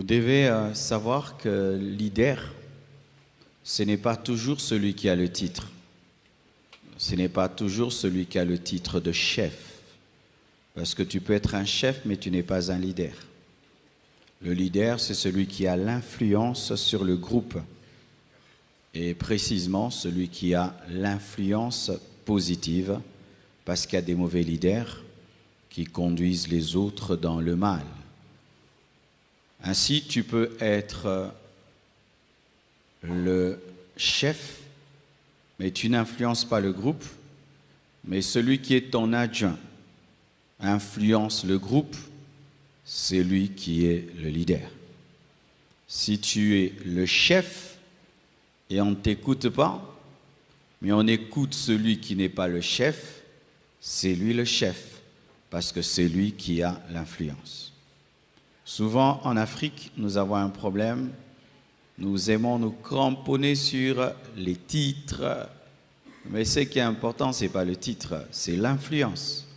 Vous devez savoir que leader, ce n'est pas toujours celui qui a le titre. Ce n'est pas toujours celui qui a le titre de chef. Parce que tu peux être un chef, mais tu n'es pas un leader. Le leader, c'est celui qui a l'influence sur le groupe. Et précisément, celui qui a l'influence positive, parce qu'il y a des mauvais leaders qui conduisent les autres dans le mal. Ainsi, tu peux être le chef, mais tu n'influences pas le groupe, mais celui qui est ton adjoint influence le groupe, c'est lui qui est le leader. Si tu es le chef et on ne t'écoute pas, mais on écoute celui qui n'est pas le chef, c'est lui le chef, parce que c'est lui qui a l'influence. Souvent en Afrique, nous avons un problème. Nous aimons nous cramponner sur les titres, mais ce qui est important, ce n'est pas le titre, c'est l'influence.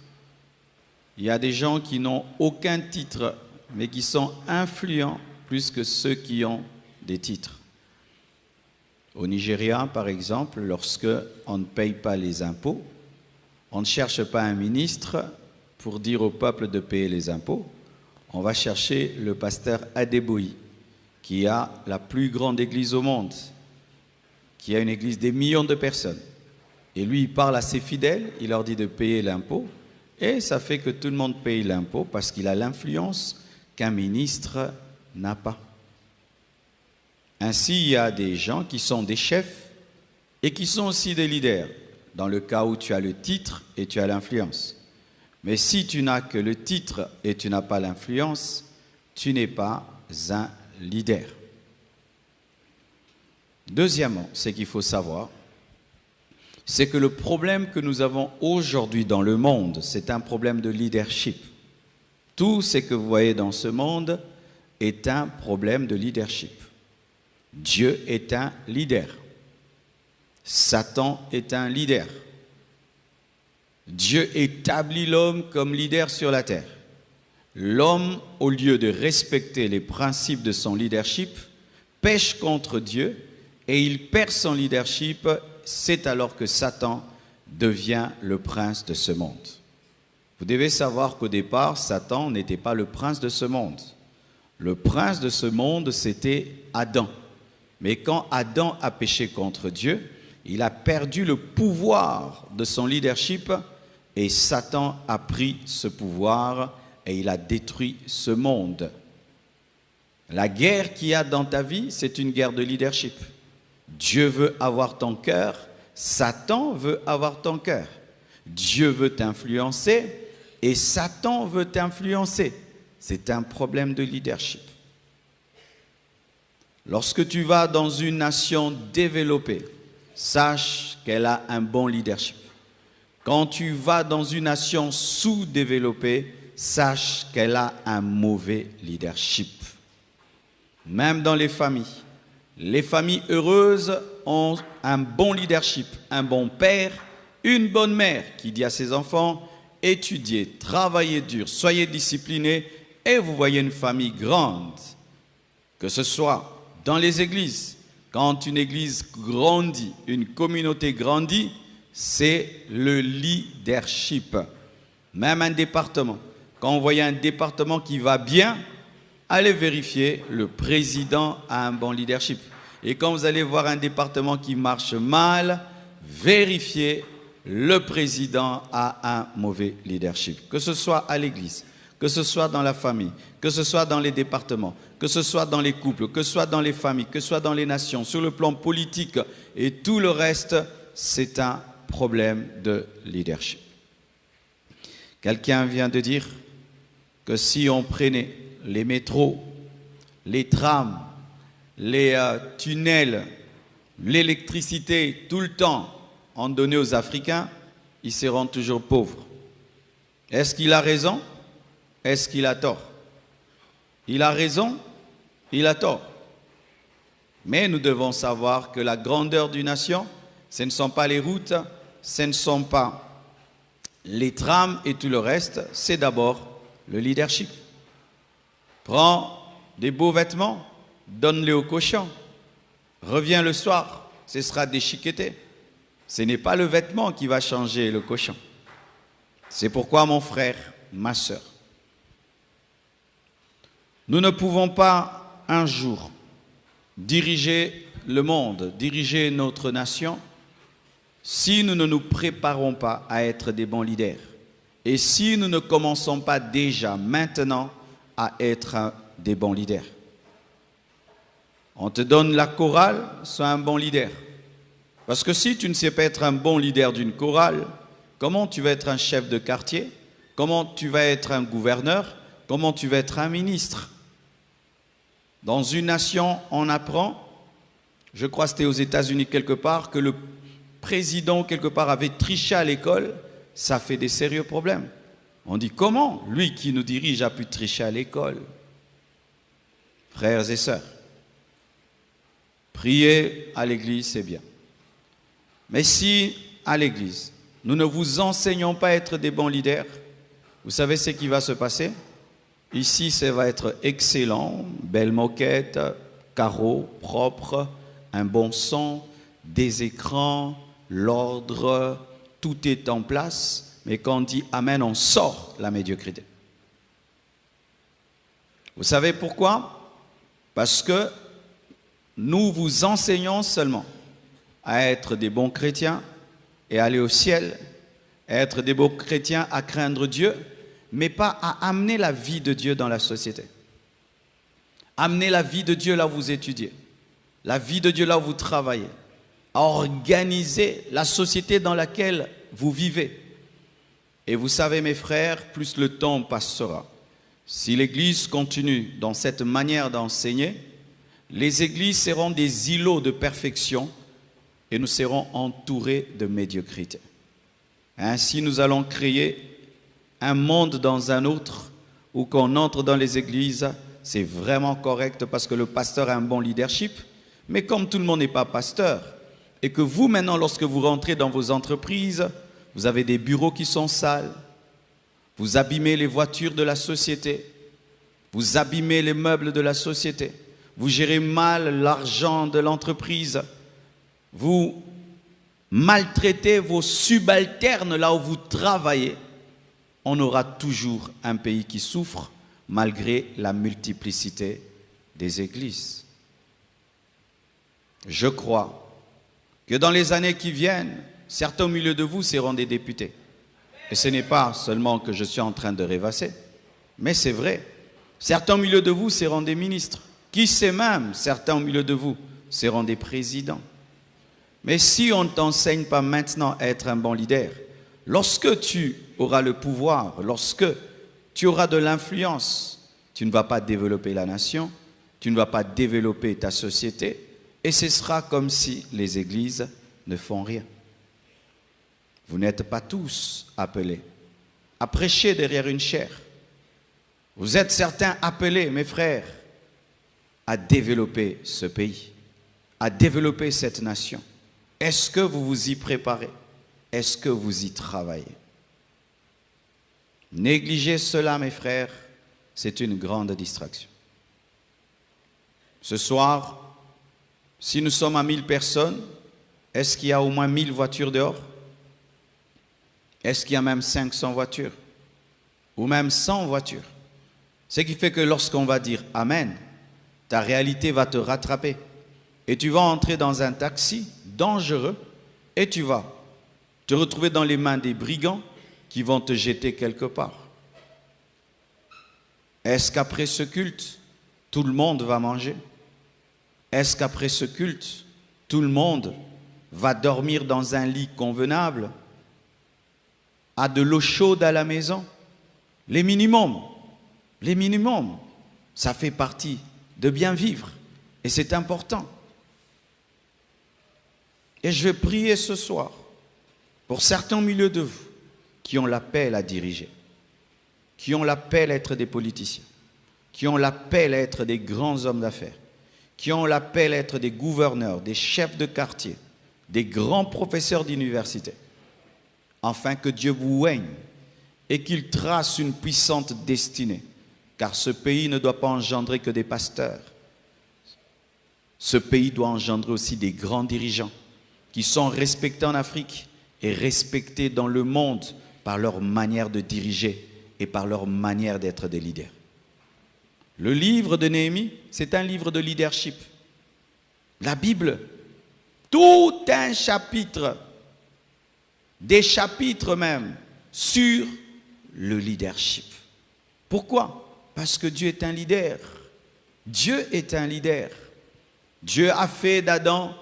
Il y a des gens qui n'ont aucun titre, mais qui sont influents plus que ceux qui ont des titres. Au Nigeria, par exemple, lorsque on ne paye pas les impôts, on ne cherche pas un ministre pour dire au peuple de payer les impôts. On va chercher le pasteur Adeboyi, qui a la plus grande église au monde, qui a une église des millions de personnes. Et lui, il parle à ses fidèles, il leur dit de payer l'impôt, et ça fait que tout le monde paye l'impôt parce qu'il a l'influence qu'un ministre n'a pas. Ainsi, il y a des gens qui sont des chefs et qui sont aussi des leaders, dans le cas où tu as le titre et tu as l'influence. Mais si tu n'as que le titre et tu n'as pas l'influence, tu n'es pas un leader. Deuxièmement, ce qu'il faut savoir, c'est que le problème que nous avons aujourd'hui dans le monde, c'est un problème de leadership. Tout ce que vous voyez dans ce monde est un problème de leadership. Dieu est un leader. Satan est un leader. Dieu établit l'homme comme leader sur la terre. L'homme, au lieu de respecter les principes de son leadership, pêche contre Dieu et il perd son leadership. C'est alors que Satan devient le prince de ce monde. Vous devez savoir qu'au départ, Satan n'était pas le prince de ce monde. Le prince de ce monde, c'était Adam. Mais quand Adam a péché contre Dieu, il a perdu le pouvoir de son leadership et Satan a pris ce pouvoir et il a détruit ce monde. La guerre qu'il y a dans ta vie, c'est une guerre de leadership. Dieu veut avoir ton cœur, Satan veut avoir ton cœur. Dieu veut t'influencer et Satan veut t'influencer. C'est un problème de leadership. Lorsque tu vas dans une nation développée, sache qu'elle a un bon leadership. Quand tu vas dans une nation sous-développée, sache qu'elle a un mauvais leadership. Même dans les familles heureuses ont un bon leadership, un bon père, une bonne mère qui dit à ses enfants, étudiez, travaillez dur, soyez disciplinés et vous voyez une famille grande. Que ce soit dans les églises, quand une église grandit, une communauté grandit, c'est le leadership. Même un département. Quand vous voyez un département qui va bien, allez vérifier, le président a un bon leadership. Et quand vous allez voir un département qui marche mal, vérifiez, le président a un mauvais leadership. Que ce soit à l'église, que ce soit dans la famille, que ce soit dans les départements, que ce soit dans les couples, que ce soit dans les familles, que ce soit dans les nations, sur le plan politique et tout le reste, c'est un problème de leadership. Quelqu'un vient de dire que si on prenait les métros, les trams, les tunnels, l'électricité, tout le temps, en donnait aux Africains, ils seront toujours pauvres. Est-ce qu'il a raison? Est-ce qu'il a tort? Il a raison, il a tort. Mais nous devons savoir que la grandeur d'une nation, ce ne sont pas les routes, ce ne sont pas les trams et tout le reste, c'est d'abord le leadership. Prends des beaux vêtements, donne-les aux cochons. Reviens le soir, ce sera déchiqueté. Ce n'est pas le vêtement qui va changer le cochon. C'est pourquoi, mon frère, ma sœur, nous ne pouvons pas un jour diriger le monde, diriger notre nation, si nous ne nous préparons pas à être des bons leaders. Et si nous ne commençons pas déjà, maintenant, à être des bons leaders. On te donne la chorale, sois un bon leader. Parce que si tu ne sais pas être un bon leader d'une chorale, comment tu vas être un chef de quartier? Comment tu vas être un gouverneur? Comment tu vas être un ministre? Dans une nation, on apprend, je crois que c'était aux États-Unis quelque part, que le président quelque part avait triché à l'école. Ça fait des sérieux problèmes. On dit comment lui qui nous dirige a pu tricher à l'école? Frères et sœurs, prier à l'église, c'est bien. Mais si à l'église, nous ne vous enseignons pas à être des bons leaders, vous savez ce qui va se passer? Ici, ça va être excellent, belle moquette, carreau, propre, un bon son, des écrans, l'ordre, tout est en place, mais quand on dit Amen, on sort la médiocrité. Vous savez pourquoi? Parce que nous vous enseignons seulement à être des bons chrétiens et aller au ciel, à être des bons chrétiens, à craindre Dieu, mais pas à amener la vie de Dieu dans la société. Amener la vie de Dieu là où vous étudiez, la vie de Dieu là où vous travaillez, à organiser la société dans laquelle vous vivez. Et vous savez, mes frères, plus le temps passera. Si l'Église continue dans cette manière d'enseigner, les églises seront des îlots de perfection et nous serons entourés de médiocrité. Ainsi, nous allons créer un monde dans un autre où quand on entre dans les églises, c'est vraiment correct parce que le pasteur a un bon leadership. Mais comme tout le monde n'est pas pasteur, et que vous, maintenant, lorsque vous rentrez dans vos entreprises, vous avez des bureaux qui sont sales, vous abîmez les voitures de la société, vous abîmez les meubles de la société, vous gérez mal l'argent de l'entreprise, vous maltraitez vos subalternes là où vous travaillez, on aura toujours un pays qui souffre malgré la multiplicité des églises. Je crois que dans les années qui viennent, certains au milieu de vous seront des députés. Et ce n'est pas seulement que je suis en train de rêvasser, mais c'est vrai. Certains au milieu de vous seront des ministres. Qui sait même, certains au milieu de vous seront des présidents. Mais si on ne t'enseigne pas maintenant à être un bon leader, lorsque tu auras le pouvoir, lorsque tu auras de l'influence, tu ne vas pas développer la nation, tu ne vas pas développer ta société, et ce sera comme si les églises ne font rien. Vous n'êtes pas tous appelés à prêcher derrière une chaire. Vous êtes certains appelés, mes frères, à développer ce pays, à développer cette nation. Est-ce que vous vous y préparez? Est-ce que vous y travaillez? Négliger cela, mes frères, c'est une grande distraction. Ce soir, si nous sommes à 1000 personnes, est-ce qu'il y a au moins 1000 voitures dehors? Est-ce qu'il y a même 500 voitures? Ou même 100 voitures? Ce qui fait que lorsqu'on va dire Amen, ta réalité va te rattraper. Et tu vas entrer dans un taxi dangereux et tu vas te retrouver dans les mains des brigands qui vont te jeter quelque part. Est-ce qu'après ce culte, tout le monde va manger? Est-ce qu'après ce culte, tout le monde va dormir dans un lit convenable, a de l'eau chaude à la maison? Les minimums, ça fait partie de bien vivre et c'est important. Et je vais prier ce soir pour certains au milieu de vous qui ont l'appel à diriger, qui ont l'appel à être des politiciens, qui ont l'appel à être des grands hommes d'affaires, qui ont l'appel à être des gouverneurs, des chefs de quartier, des grands professeurs d'université, afin que Dieu vous oigne et qu'il trace une puissante destinée car ce pays ne doit pas engendrer que des pasteurs. Ce pays doit engendrer aussi des grands dirigeants qui sont respectés en Afrique et respectés dans le monde par leur manière de diriger et par leur manière d'être des leaders. Le livre de Néhémie, c'est un livre de leadership. La Bible, tout un chapitre, des chapitres même, sur le leadership. Pourquoi? Parce que Dieu est un leader. Dieu est un leader. Dieu a fait d'Adam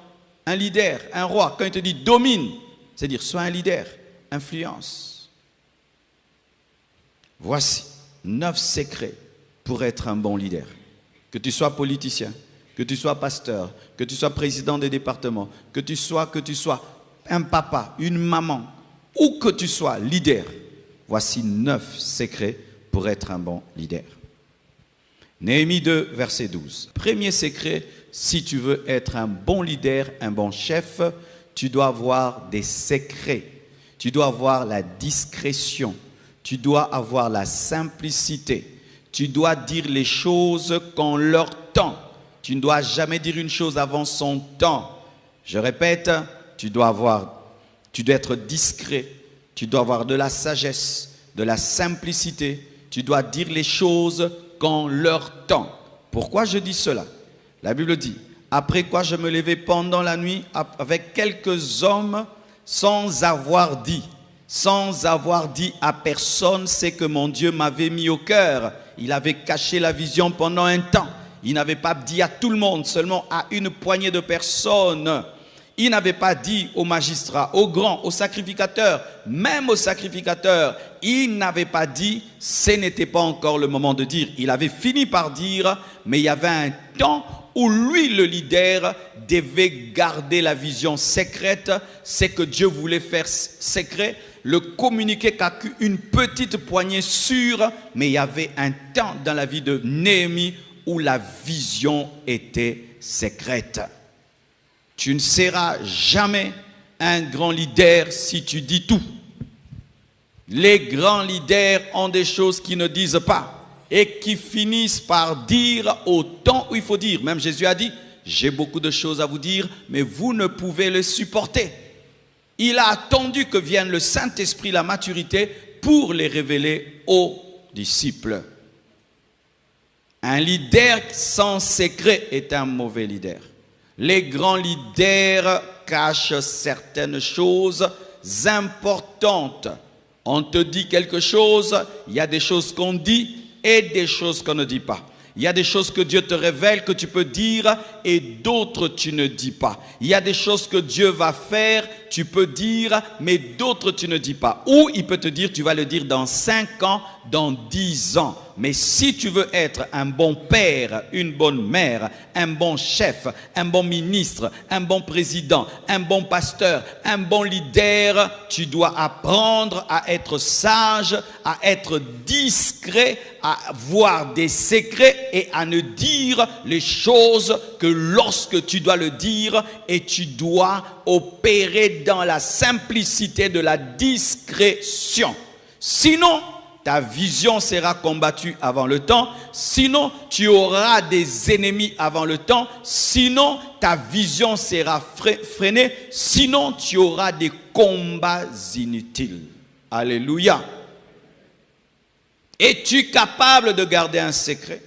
un leader, un roi. Quand il te dit domine, c'est-à-dire sois un leader, influence. Voici 9 secrets pour être un bon leader. Que tu sois politicien, que tu sois pasteur, que tu sois président des départements, que tu sois un papa, une maman, ou que tu sois leader. Voici 9 secrets pour être un bon leader. Néhémie 2, verset 12. Premier secret, si tu veux être un bon leader, un bon chef, tu dois avoir des secrets. Tu dois avoir la discrétion. Tu dois avoir la simplicité. Tu dois dire les choses qu'en leur temps. Tu ne dois jamais dire une chose avant son temps. Je répète, tu dois être discret. Tu dois avoir de la sagesse, de la simplicité. Tu dois dire les choses qu'en leur temps. Pourquoi je dis cela? La Bible dit, après quoi je me levai pendant la nuit avec quelques hommes sans avoir dit à personne ce que mon Dieu m'avait mis au cœur. Il avait caché la vision pendant un temps. Il n'avait pas dit à tout le monde, seulement à une poignée de personnes. Il n'avait pas dit aux magistrats, aux grands, aux sacrificateurs, même aux sacrificateurs. Il n'avait pas dit, ce n'était pas encore le moment de dire. Il avait fini par dire, mais il y avait un temps où lui, le leader, devait garder la vision secrète. C'est que Dieu voulait faire secret, le communiquer qu'à une petite poignée sûre. Mais il y avait un temps dans la vie de Néhémie où la vision était secrète. Tu ne seras jamais un grand leader si tu dis tout. Les grands leaders ont des choses qu'ils ne disent pas et qui finissent par dire au temps où il faut dire. Même Jésus a dit, j'ai beaucoup de choses à vous dire, mais vous ne pouvez les supporter. Il a attendu que vienne le Saint-Esprit, la maturité, pour les révéler aux disciples. Un leader sans secret est un mauvais leader. Les grands leaders cachent certaines choses importantes. On te dit quelque chose, il y a des choses qu'on dit et des choses qu'on ne dit pas. Il y a des choses que Dieu te révèle que tu peux dire et d'autres tu ne dis pas. Il y a des choses que Dieu va faire, tu peux dire, mais d'autres tu ne dis pas. Ou il peut te dire, tu vas le dire dans 5 ans, dans 10 ans. Mais si tu veux être un bon père, une bonne mère, un bon chef, un bon ministre, un bon président, un bon pasteur, un bon leader, tu dois apprendre à être sage, à être discret, à voir des secrets et à ne dire les choses que lorsque tu dois le dire, et tu dois opérer dans la simplicité de la discrétion. Sinon, ta vision sera combattue avant le temps. Sinon, tu auras des ennemis avant le temps. Sinon, ta vision sera freinée. Sinon, tu auras des combats inutiles. Alléluia. Es-tu capable de garder un secret?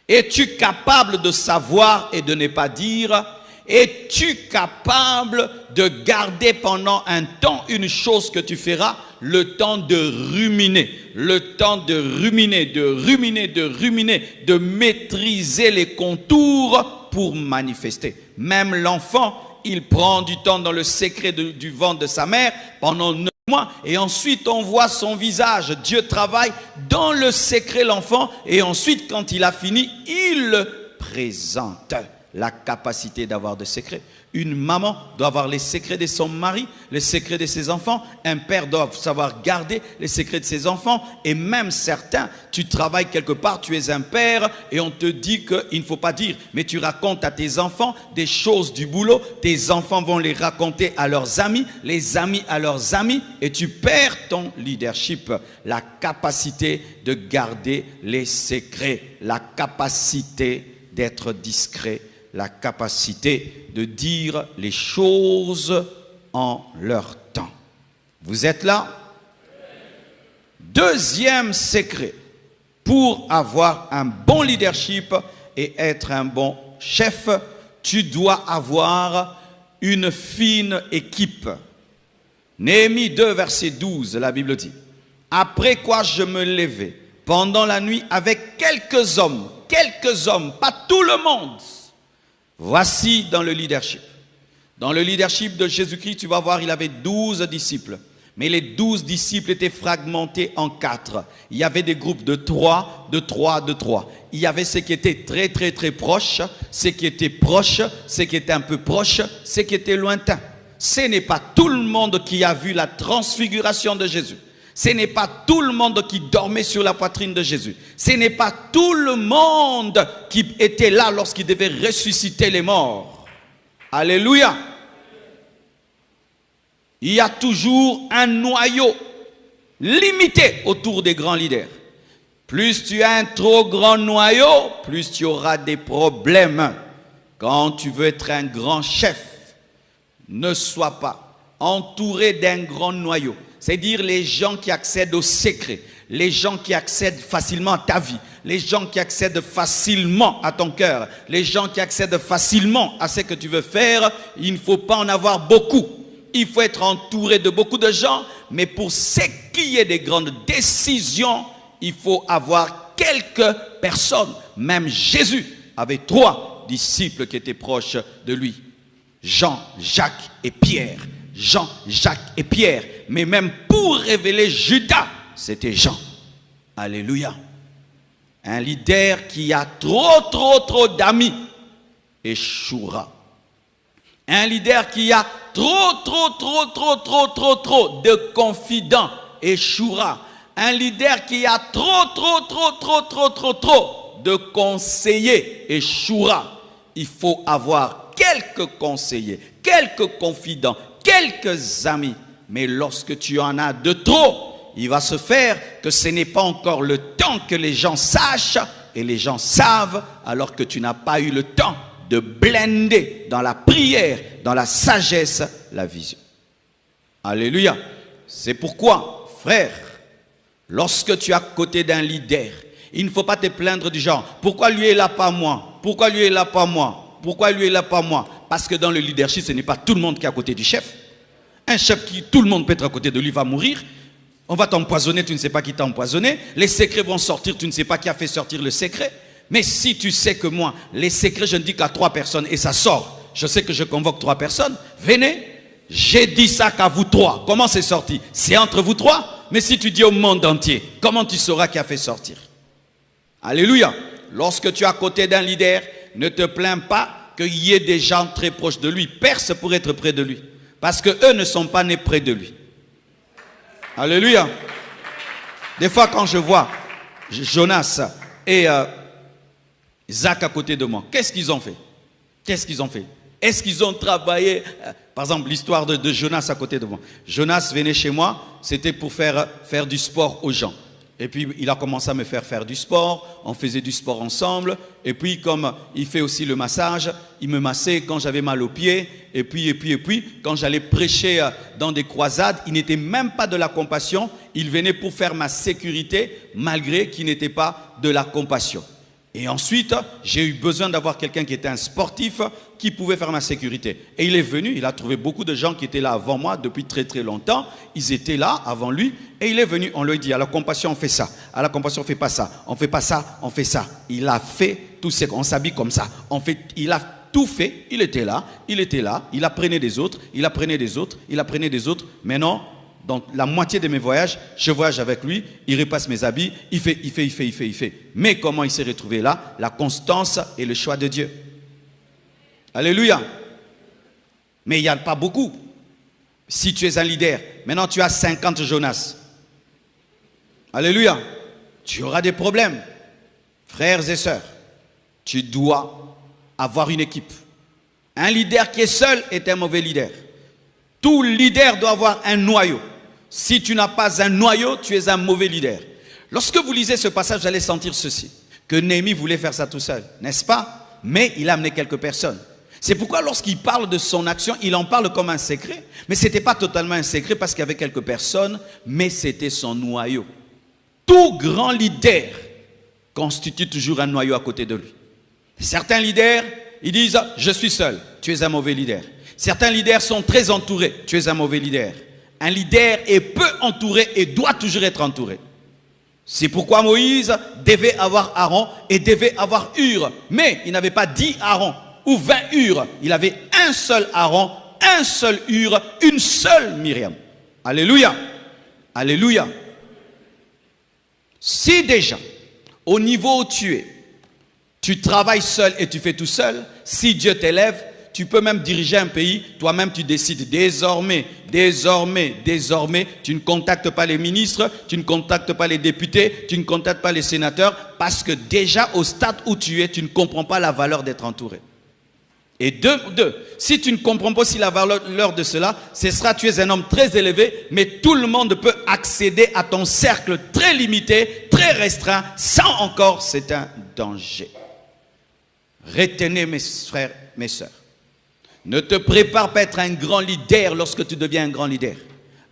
Es-tu capable de savoir et de ne pas dire? Es-tu capable de garder pendant un temps une chose que tu feras? Le temps de ruminer, le temps de ruminer, de maîtriser les contours pour manifester. Même l'enfant, il prend du temps dans le secret du ventre de sa mère pendant 9 mois et ensuite on voit son visage. Dieu travaille dans le secret l'enfant et ensuite quand il a fini, il le présente. la capacité d'avoir des secrets. Une maman doit avoir les secrets de son mari, les secrets de ses enfants. Un père doit savoir garder les secrets de ses enfants. Et même certains, tu travailles quelque part, tu es un père et on te dit qu'il ne faut pas dire. Mais tu racontes à tes enfants des choses du boulot. Tes enfants vont les raconter à leurs amis, les amis à leurs amis. Et tu perds ton leadership. La capacité de garder les secrets. La capacité d'être discret. La capacité de dire les choses en leur temps. Vous êtes là? Deuxième secret, pour avoir un bon leadership et être un bon chef, tu dois avoir une fine équipe. Néhémie 2, verset 12, la Bible dit: après quoi je me levai pendant la nuit avec quelques hommes, pas tout le monde. Voici dans le leadership. Dans le leadership de Jésus-Christ, tu vas voir, il avait 12 disciples. Mais les 12 disciples étaient fragmentés en 4. Il y avait des groupes de 3, de 3, de 3. Il y avait ceux qui étaient très, très, très proches, ceux qui étaient proches, ceux qui étaient un peu proches, ceux qui étaient lointains. Ce n'est pas tout le monde qui a vu la transfiguration de Jésus. Ce n'est pas tout le monde qui dormait sur la poitrine de Jésus. Ce n'est pas tout le monde qui était là lorsqu'il devait ressusciter les morts. Alléluia. Il y a toujours un noyau limité autour des grands leaders. Plus tu as un trop grand noyau, plus tu auras des problèmes. Quand tu veux être un grand chef, ne sois pas entouré d'un grand noyau. C'est-à-dire les gens qui accèdent aux secrets, les gens qui accèdent facilement à ta vie, les gens qui accèdent facilement à ton cœur, les gens qui accèdent facilement à ce que tu veux faire. Il ne faut pas en avoir beaucoup. Il faut être entouré de beaucoup de gens, mais pour ce qui est des grandes décisions, il faut avoir quelques personnes. Même Jésus avait 3 disciples qui étaient proches de lui: Jean, Jacques et Pierre. Jean, Jacques et Pierre. Mais même pour révéler Judas, c'était Jean. Alléluia. Un leader qui a trop d'amis échouera. Un leader qui a trop de confidents échouera. Un leader qui a trop de conseillers échouera. Il faut avoir quelques conseillers, quelques confidents, quelques amis. Mais lorsque tu en as de trop, il va se faire que ce n'est pas encore le temps que les gens sachent, et les gens savent alors que tu n'as pas eu le temps de blender dans la prière, dans la sagesse, la vision. Alléluia. C'est pourquoi, frère, lorsque tu es à côté d'un leader, il ne faut pas te plaindre du genre: pourquoi lui est là pas moi? Pourquoi lui est là pas moi? Pourquoi lui est là pas moi? Parce que dans le leadership, ce n'est pas tout le monde qui est à côté du chef. Un chef qui, tout le monde peut être à côté de lui, va mourir. On va t'empoisonner, tu ne sais pas qui t'a empoisonné. Les secrets vont sortir, tu ne sais pas qui a fait sortir le secret. Mais si tu sais que moi, les secrets, je ne dis qu'à 3 personnes et ça sort. Je sais que je convoque 3 personnes. Venez, j'ai dit ça qu'à vous 3. Comment c'est sorti? C'est entre vous 3. Mais si tu dis au monde entier, comment tu sauras qui a fait sortir? Alléluia. Lorsque tu es à côté d'un leader, ne te plains pas qu'il y ait des gens très proches de lui. Perce pour être près de lui. Parce qu'eux ne sont pas nés près de lui. Alléluia. Des fois quand je vois Jonas et Zach à côté de moi, qu'est-ce qu'ils ont fait? Qu'est-ce qu'ils ont fait? Est-ce qu'ils ont travaillé? Par exemple, l'histoire de Jonas à côté de moi. Jonas venait chez moi, c'était pour faire du sport aux gens. Et puis, il a commencé à me faire du sport. On faisait du sport ensemble. Et puis, comme il fait aussi le massage, il me massait quand j'avais mal aux pieds. Et puis, quand j'allais prêcher dans des croisades, il n'était même pas de la compassion. Il venait pour faire ma sécurité, malgré qu'il n'était pas de la compassion. Et ensuite, j'ai eu besoin d'avoir quelqu'un qui était un sportif, qui pouvait faire ma sécurité. Et il est venu, il a trouvé beaucoup de gens qui étaient là avant moi depuis très longtemps. Ils étaient là avant lui. Et il est venu, on lui dit, à la compassion on fait ça, à la compassion on fait pas ça, on fait pas ça, on fait ça. Il a fait tout ce qu'on s'habille comme ça. Il a tout fait, il était là, il apprenait des autres, il apprenait des autres. Maintenant, dans la moitié de mes voyages, je voyage avec lui, il repasse mes habits, il fait. Mais comment il s'est retrouvé là? La constance et le choix de Dieu. Alléluia. Mais il n'y en a pas beaucoup. Si tu es un leader, maintenant tu as 50 Jonas. Alléluia. Tu auras des problèmes. Frères et sœurs, tu dois avoir une équipe. Un leader qui est seul est un mauvais leader. Tout leader doit avoir un noyau. Si tu n'as pas un noyau, tu es un mauvais leader. Lorsque vous lisez ce passage, vous allez sentir ceci. Que Néhémie voulait faire ça tout seul, n'est-ce pas? Mais il a amené quelques personnes. C'est pourquoi lorsqu'il parle de son action, il en parle comme un secret. Mais ce n'était pas totalement un secret parce qu'il y avait quelques personnes, mais c'était son noyau. Tout grand leader constitue toujours un noyau à côté de lui. Certains leaders, ils disent « je suis seul », tu es un mauvais leader. Certains leaders sont très entourés, tu es un mauvais leader. Un leader est peu entouré et doit toujours être entouré. C'est pourquoi Moïse devait avoir Aaron et devait avoir Hur. Mais il n'avait pas 10 Aaron ou 20 Hur. Il avait un seul Aaron, un seul Hur, une seule Myriam. Alléluia. Alléluia. Si déjà, au niveau où tu es, tu travailles seul et tu fais tout seul, si Dieu t'élève, tu peux même diriger un pays, toi-même tu décides désormais, tu ne contactes pas les ministres, tu ne contactes pas les députés, tu ne contactes pas les sénateurs, parce que déjà au stade où tu es, tu ne comprends pas la valeur d'être entouré. Et deux, si tu ne comprends pas aussi la valeur de cela, ce sera tu es un homme très élevé, mais tout le monde peut accéder à ton cercle très limité, très restreint, sans encore, c'est un danger. Retenez mes frères, mes sœurs. Ne te prépare pas à être un grand leader lorsque tu deviens un grand leader.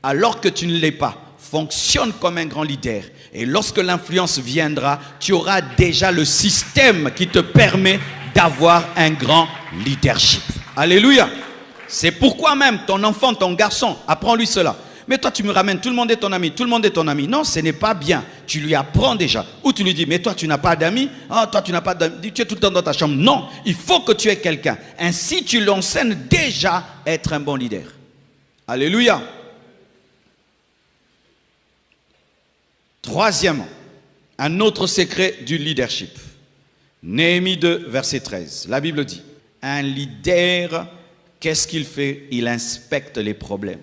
Alors que tu ne l'es pas, fonctionne comme un grand leader. Et lorsque l'influence viendra, tu auras déjà le système qui te permet d'avoir un grand leadership. Alléluia. C'est pourquoi même ton enfant, ton garçon, apprends-lui cela. Mais toi tu me ramènes, tout le monde est ton ami, tout le monde est ton ami. Non, ce n'est pas bien. Tu lui apprends déjà. Ou tu lui dis, mais toi tu n'as pas d'amis. Ah, toi tu n'as pas d'amis. Tu es tout le temps dans ta chambre. Non, il faut que tu aies quelqu'un. Ainsi tu l'enseignes déjà à être un bon leader. Alléluia. Troisièmement, un autre secret du leadership. Néhémie 2, verset 13. La Bible dit, un leader, qu'est-ce qu'il fait? Il inspecte les problèmes.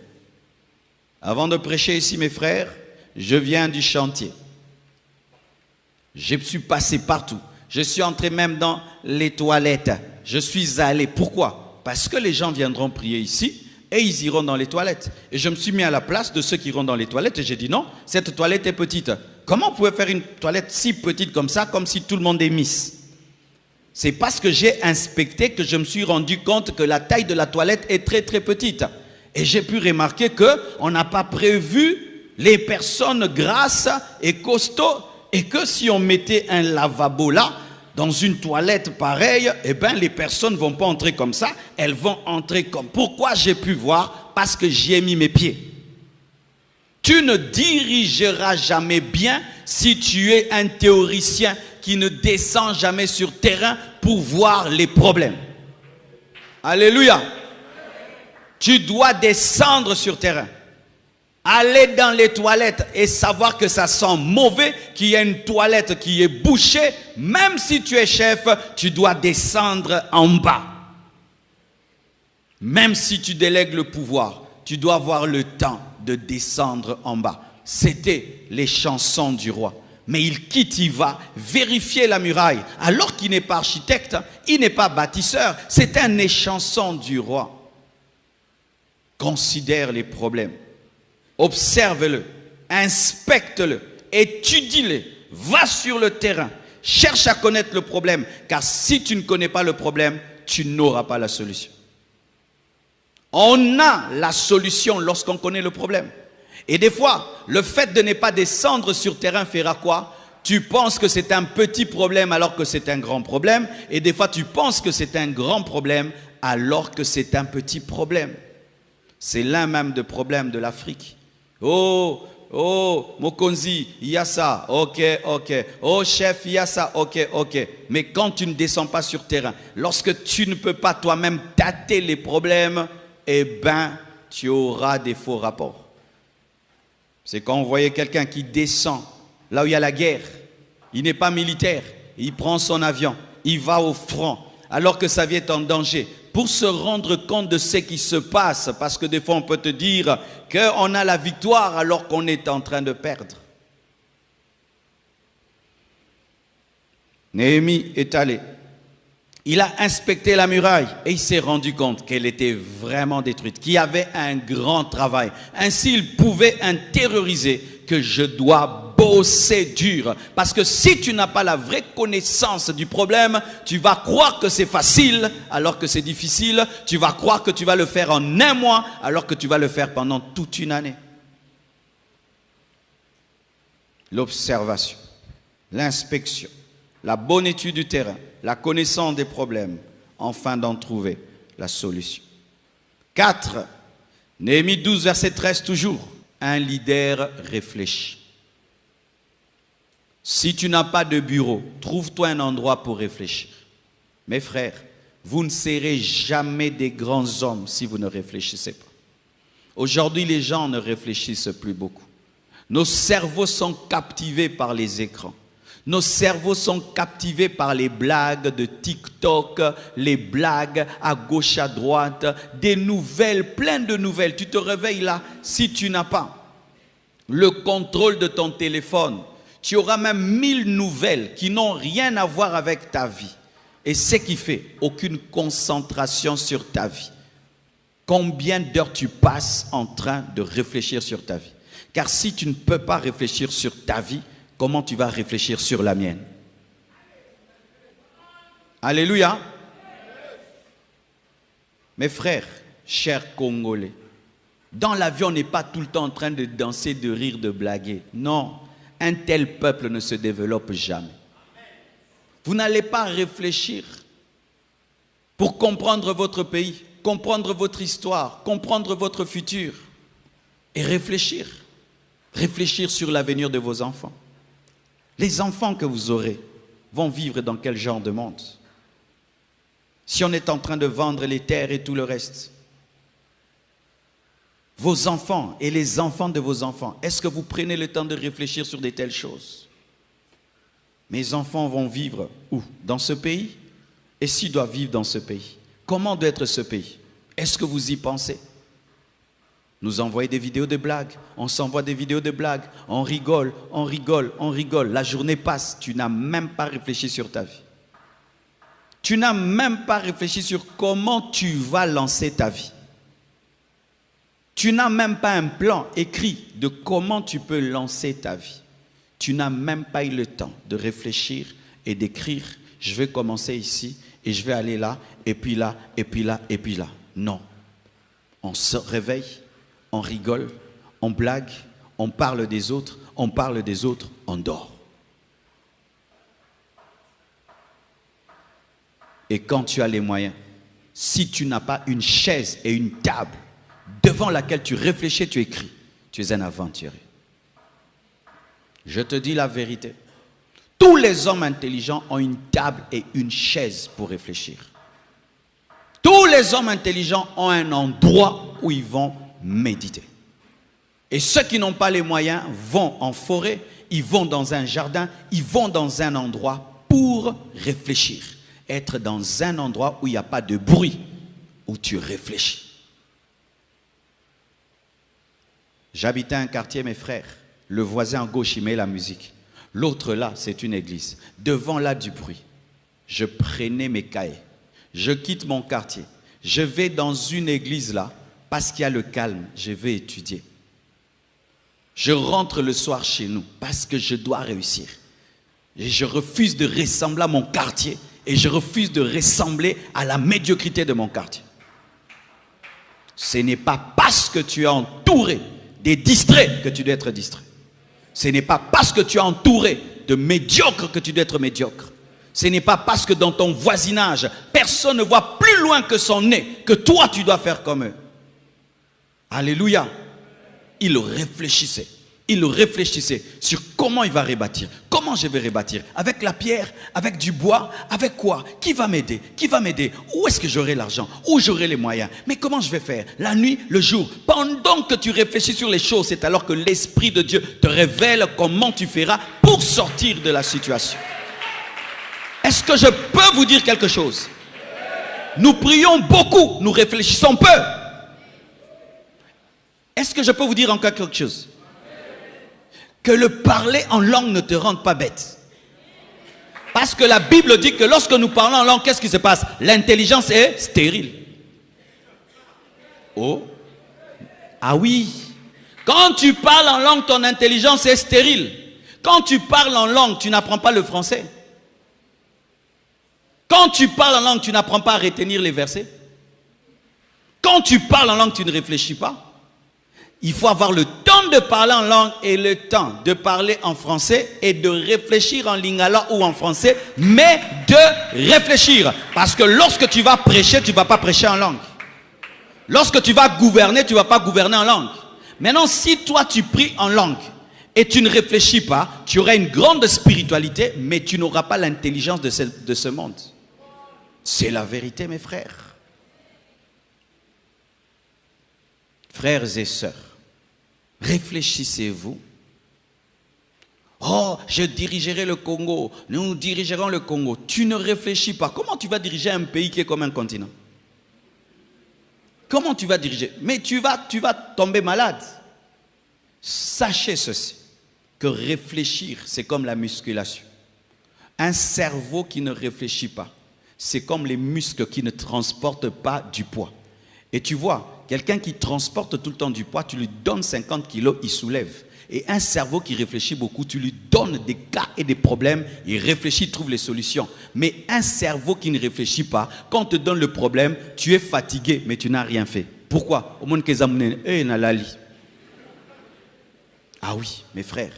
Avant de prêcher ici, mes frères, je viens du chantier. Je suis passé partout. Je suis entré même dans les toilettes. Je suis allé. Pourquoi? Parce que les gens viendront prier ici et ils iront dans les toilettes. Et je me suis mis à la place de ceux qui iront dans les toilettes et j'ai dit non, cette toilette est petite. Comment on pouvait faire une toilette si petite comme ça, comme si tout le monde est Miss? C'est parce que j'ai inspecté que je me suis rendu compte que la taille de la toilette est très très petite. Et j'ai pu remarquer qu'on n'a pas prévu les personnes grasses et costauds. Et que si on mettait un lavabo là, dans une toilette pareille, eh bien les personnes ne vont pas entrer comme ça. Elles vont entrer comme... Pourquoi j'ai pu voir? Parce que j'y ai mis mes pieds. Tu ne dirigeras jamais bien si tu es un théoricien qui ne descend jamais sur terrain pour voir les problèmes. Alléluia. Tu dois descendre sur terrain. Aller dans les toilettes et savoir que ça sent mauvais, qu'il y a une toilette qui est bouchée. Même si tu es chef, tu dois descendre en bas. Même si tu délègues le pouvoir, tu dois avoir le temps de descendre en bas. C'était les chansons du roi. Mais il quitte, il va vérifier la muraille. Alors qu'il n'est pas architecte, il n'est pas bâtisseur. C'est un échanson du roi. Considère les problèmes, observe-le, inspecte-le, étudie-le, va sur le terrain, cherche à connaître le problème, car si tu ne connais pas le problème, tu n'auras pas la solution. On a la solution lorsqu'on connaît le problème. Et des fois, le fait de ne pas descendre sur terrain fera quoi? Tu penses que c'est un petit problème alors que c'est un grand problème, et des fois tu penses que c'est un grand problème alors que c'est un petit problème. C'est l'un même des problèmes de l'Afrique. Oh, Mokonzi, il y a ça, ok. Oh, chef, il y a ça, ok. Mais quand tu ne descends pas sur terrain, lorsque tu ne peux pas toi-même tâter les problèmes, eh bien, tu auras des faux rapports. C'est quand on voyait quelqu'un qui descend, là où il y a la guerre, il n'est pas militaire, il prend son avion, il va au front. alors que sa vie est en danger, pour se rendre compte de ce qui se passe, parce que des fois on peut te dire qu'on a la victoire alors qu'on est en train de perdre. Néhémie est allé. Il a inspecté la muraille et il s'est rendu compte qu'elle était vraiment détruite, qu'il y avait un grand travail. Ainsi, il pouvait intérioriser que je dois bosser dur. Parce que si tu n'as pas la vraie connaissance du problème, tu vas croire que c'est facile alors que c'est difficile. Tu vas croire que tu vas le faire en un mois alors que tu vas le faire pendant toute une année. L'observation, l'inspection, la bonne étude du terrain, la connaissance des problèmes, afin d'en trouver la solution. 4. Néhémie 12, verset 13 toujours. Un leader réfléchit. Si tu n'as pas de bureau, trouve-toi un endroit pour réfléchir. Mes frères, vous ne serez jamais des grands hommes si vous ne réfléchissez pas. Aujourd'hui, les gens ne réfléchissent plus beaucoup. Nos cerveaux sont captivés par les écrans. Nos cerveaux sont captivés par les blagues de TikTok, les blagues à gauche, à droite, des nouvelles, plein de nouvelles. Tu te réveilles là, si tu n'as pas le contrôle de ton téléphone, tu auras même 1000 nouvelles qui n'ont rien à voir avec ta vie. Et ce qui fait aucune concentration sur ta vie. Combien d'heures tu passes en train de réfléchir sur ta vie? Car si tu ne peux pas réfléchir sur ta vie, comment tu vas réfléchir sur la mienne? Alléluia. Mes frères, chers Congolais, dans l'avion, on n'est pas tout le temps en train de danser, de rire, de blaguer. Non, un tel peuple ne se développe jamais. Vous n'allez pas réfléchir pour comprendre votre pays, comprendre votre histoire, comprendre votre futur et réfléchir. Réfléchir sur l'avenir de vos enfants. Les enfants que vous aurez vont vivre dans quel genre de monde? Si on est en train de vendre les terres et tout le reste, vos enfants et les enfants de vos enfants, est-ce que vous prenez le temps de réfléchir sur de telles choses? Mes enfants vont vivre où? Dans ce pays? Et s'ils doivent vivre dans ce pays, comment doit être ce pays? Est-ce que vous y pensez? Nous envoyons des vidéos de blagues, on s'envoie des vidéos de blagues, on rigole, on rigole, on rigole. La journée passe, tu n'as même pas réfléchi sur ta vie. Tu n'as même pas réfléchi sur comment tu vas lancer ta vie. Tu n'as même pas un plan écrit de comment tu peux lancer ta vie. Tu n'as même pas eu le temps de réfléchir et d'écrire, je vais commencer ici et je vais aller là, et puis là, et puis là, et puis là. Non. On se réveille. On rigole, on blague, on parle des autres, on dort. Et quand tu as les moyens, si tu n'as pas une chaise et une table devant laquelle tu réfléchis, tu écris, tu es un aventurier. Je te dis la vérité. Tous les hommes intelligents ont une table et une chaise pour réfléchir. Tous les hommes intelligents ont un endroit où ils vont méditer. Et ceux qui n'ont pas les moyens vont en forêt, ils vont dans un jardin, ils vont dans un endroit pour réfléchir. Être dans un endroit où il n'y a pas de bruit, où tu réfléchis. J'habitais un quartier, mes frères. Le voisin à gauche, il met la musique. L'autre là, c'est une église. Devant là, du bruit. Je prenais mes cahiers. Je quitte mon quartier. Je vais dans une église là. Parce qu'il y a le calme, je vais étudier. Je rentre le soir chez nous parce que je dois réussir. Et je refuse de ressembler à mon quartier et je refuse de ressembler à la médiocrité de mon quartier. Ce n'est pas parce que tu es entouré des distraits que tu dois être distrait. Ce n'est pas parce que tu es entouré de médiocres que tu dois être médiocre. Ce n'est pas parce que dans ton voisinage, personne ne voit plus loin que son nez que toi tu dois faire comme eux. Alléluia. Il réfléchissait sur comment il va rebâtir. Comment je vais rebâtir? Avec la pierre? Avec du bois? Avec quoi? Qui va m'aider? Qui va m'aider? Où est-ce que j'aurai l'argent? Où j'aurai les moyens? Mais comment je vais faire? La nuit, le jour? Pendant que tu réfléchis sur les choses, c'est alors que l'Esprit de Dieu te révèle comment tu feras pour sortir de la situation. Est-ce que je peux vous dire quelque chose? Nous prions beaucoup, nous réfléchissons peu. Est-ce que je peux vous dire encore quelque chose? Que le parler en langue ne te rende pas bête. Parce que la Bible dit que lorsque nous parlons en langue, qu'est-ce qui se passe? L'intelligence est stérile. Oh. Ah oui. Quand tu parles en langue, ton intelligence est stérile. Quand tu parles en langue, tu n'apprends pas le français. Quand tu parles en langue, tu n'apprends pas à retenir les versets. Quand tu parles en langue, tu ne réfléchis pas. Il faut avoir le temps de parler en langue et le temps de parler en français et de réfléchir en lingala ou en français, mais de réfléchir. Parce que lorsque tu vas prêcher, tu ne vas pas prêcher en langue. Lorsque tu vas gouverner, tu ne vas pas gouverner en langue. Maintenant, si toi tu pries en langue et tu ne réfléchis pas, tu auras une grande spiritualité, mais tu n'auras pas l'intelligence de ce monde. C'est la vérité, mes frères. Frères et sœurs, réfléchissez-vous. Oh, je dirigerai le Congo. Nous dirigerons le Congo. Tu ne réfléchis pas. Comment tu vas diriger un pays qui est comme un continent? Comment tu vas diriger? Mais tu vas tomber malade. Sachez ceci, que réfléchir, c'est comme la musculation. Un cerveau qui ne réfléchit pas, c'est comme les muscles qui ne transportent pas du poids. Et tu vois, quelqu'un qui transporte tout le temps du poids, tu lui donnes 50 kilos, il soulève. Et un cerveau qui réfléchit beaucoup, tu lui donnes des cas et des problèmes, il réfléchit, il trouve les solutions. Mais un cerveau qui ne réfléchit pas, quand on te donne le problème, tu es fatigué, mais tu n'as rien fait. Pourquoi? Ah oui, mes frères,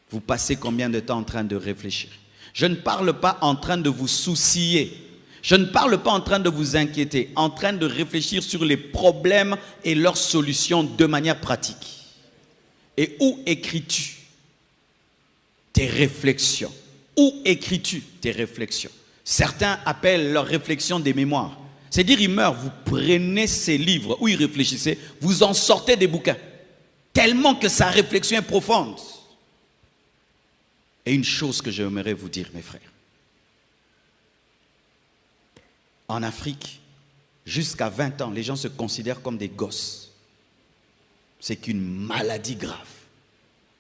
vous passez combien de temps en train de réfléchir? Je ne parle pas en train de vous soucier. Je ne parle pas en train de vous inquiéter, en train de réfléchir sur les problèmes et leurs solutions de manière pratique. Et où écris-tu tes réflexions? Où écris-tu tes réflexions? Certains appellent leurs réflexions des mémoires. C'est-à-dire, ils meurent, vous prenez ces livres où ils réfléchissaient, vous en sortez des bouquins. Tellement que sa réflexion est profonde. Et une chose que j'aimerais vous dire, mes frères. En Afrique, jusqu'à 20 ans, les gens se considèrent comme des gosses. C'est qu'une maladie grave.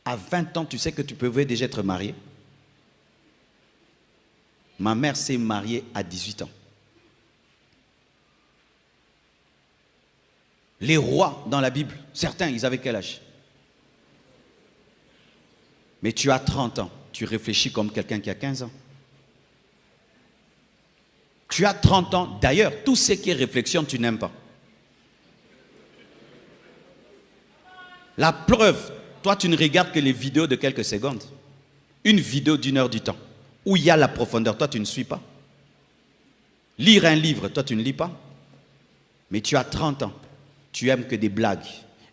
À 20 ans, tu sais que tu pouvais déjà être marié. Ma mère s'est mariée à 18 ans. Les rois dans la Bible, certains, ils avaient quel âge? Mais tu as 30 ans, tu réfléchis comme quelqu'un qui a 15 ans. Tu as 30 ans, d'ailleurs, tout ce qui est réflexion, tu n'aimes pas. La preuve, toi, tu ne regardes que les vidéos de quelques secondes. Une vidéo d'1 heure du temps, où il y a la profondeur, toi, tu ne suis pas. Lire un livre, toi, tu ne lis pas. Mais tu as 30 ans, tu aimes que des blagues,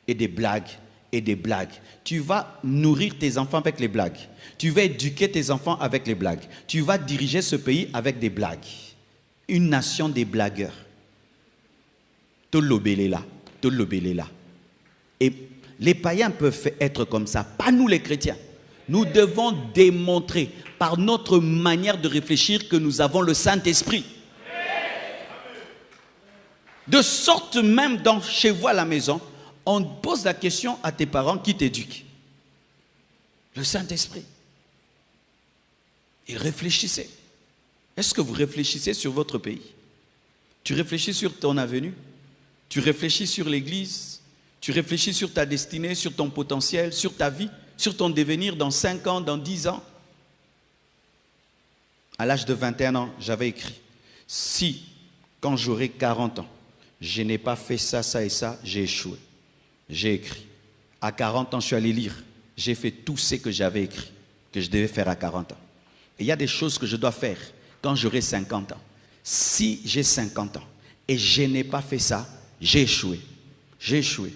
et des blagues, et des blagues. Tu vas nourrir tes enfants avec les blagues. Tu vas éduquer tes enfants avec les blagues. Tu vas diriger ce pays avec des blagues. Une nation des blagueurs. Tolobelela, tolobelela. Et les païens peuvent être comme ça, pas nous les chrétiens. Nous devons démontrer par notre manière de réfléchir que nous avons le Saint-Esprit. De sorte même chez vous à la maison, on pose la question à tes parents qui t'éduquent. Le Saint-Esprit. Et réfléchissez. Est-ce que vous réfléchissez sur votre pays? Tu réfléchis sur ton avenir? Tu réfléchis sur l'église? Tu réfléchis sur ta destinée, sur ton potentiel, sur ta vie, sur ton devenir dans 5 ans, dans 10 ans? À l'âge de 21 ans, j'avais écrit, si, quand j'aurai 40 ans, je n'ai pas fait ça, ça et ça, j'ai échoué. J'ai écrit. À 40 ans, je suis allé lire. J'ai fait tout ce que j'avais écrit, que je devais faire à 40 ans. Et il y a des choses que je dois faire quand j'aurai 50 ans. Si j'ai 50 ans et je n'ai pas fait ça, j'ai échoué. J'ai échoué.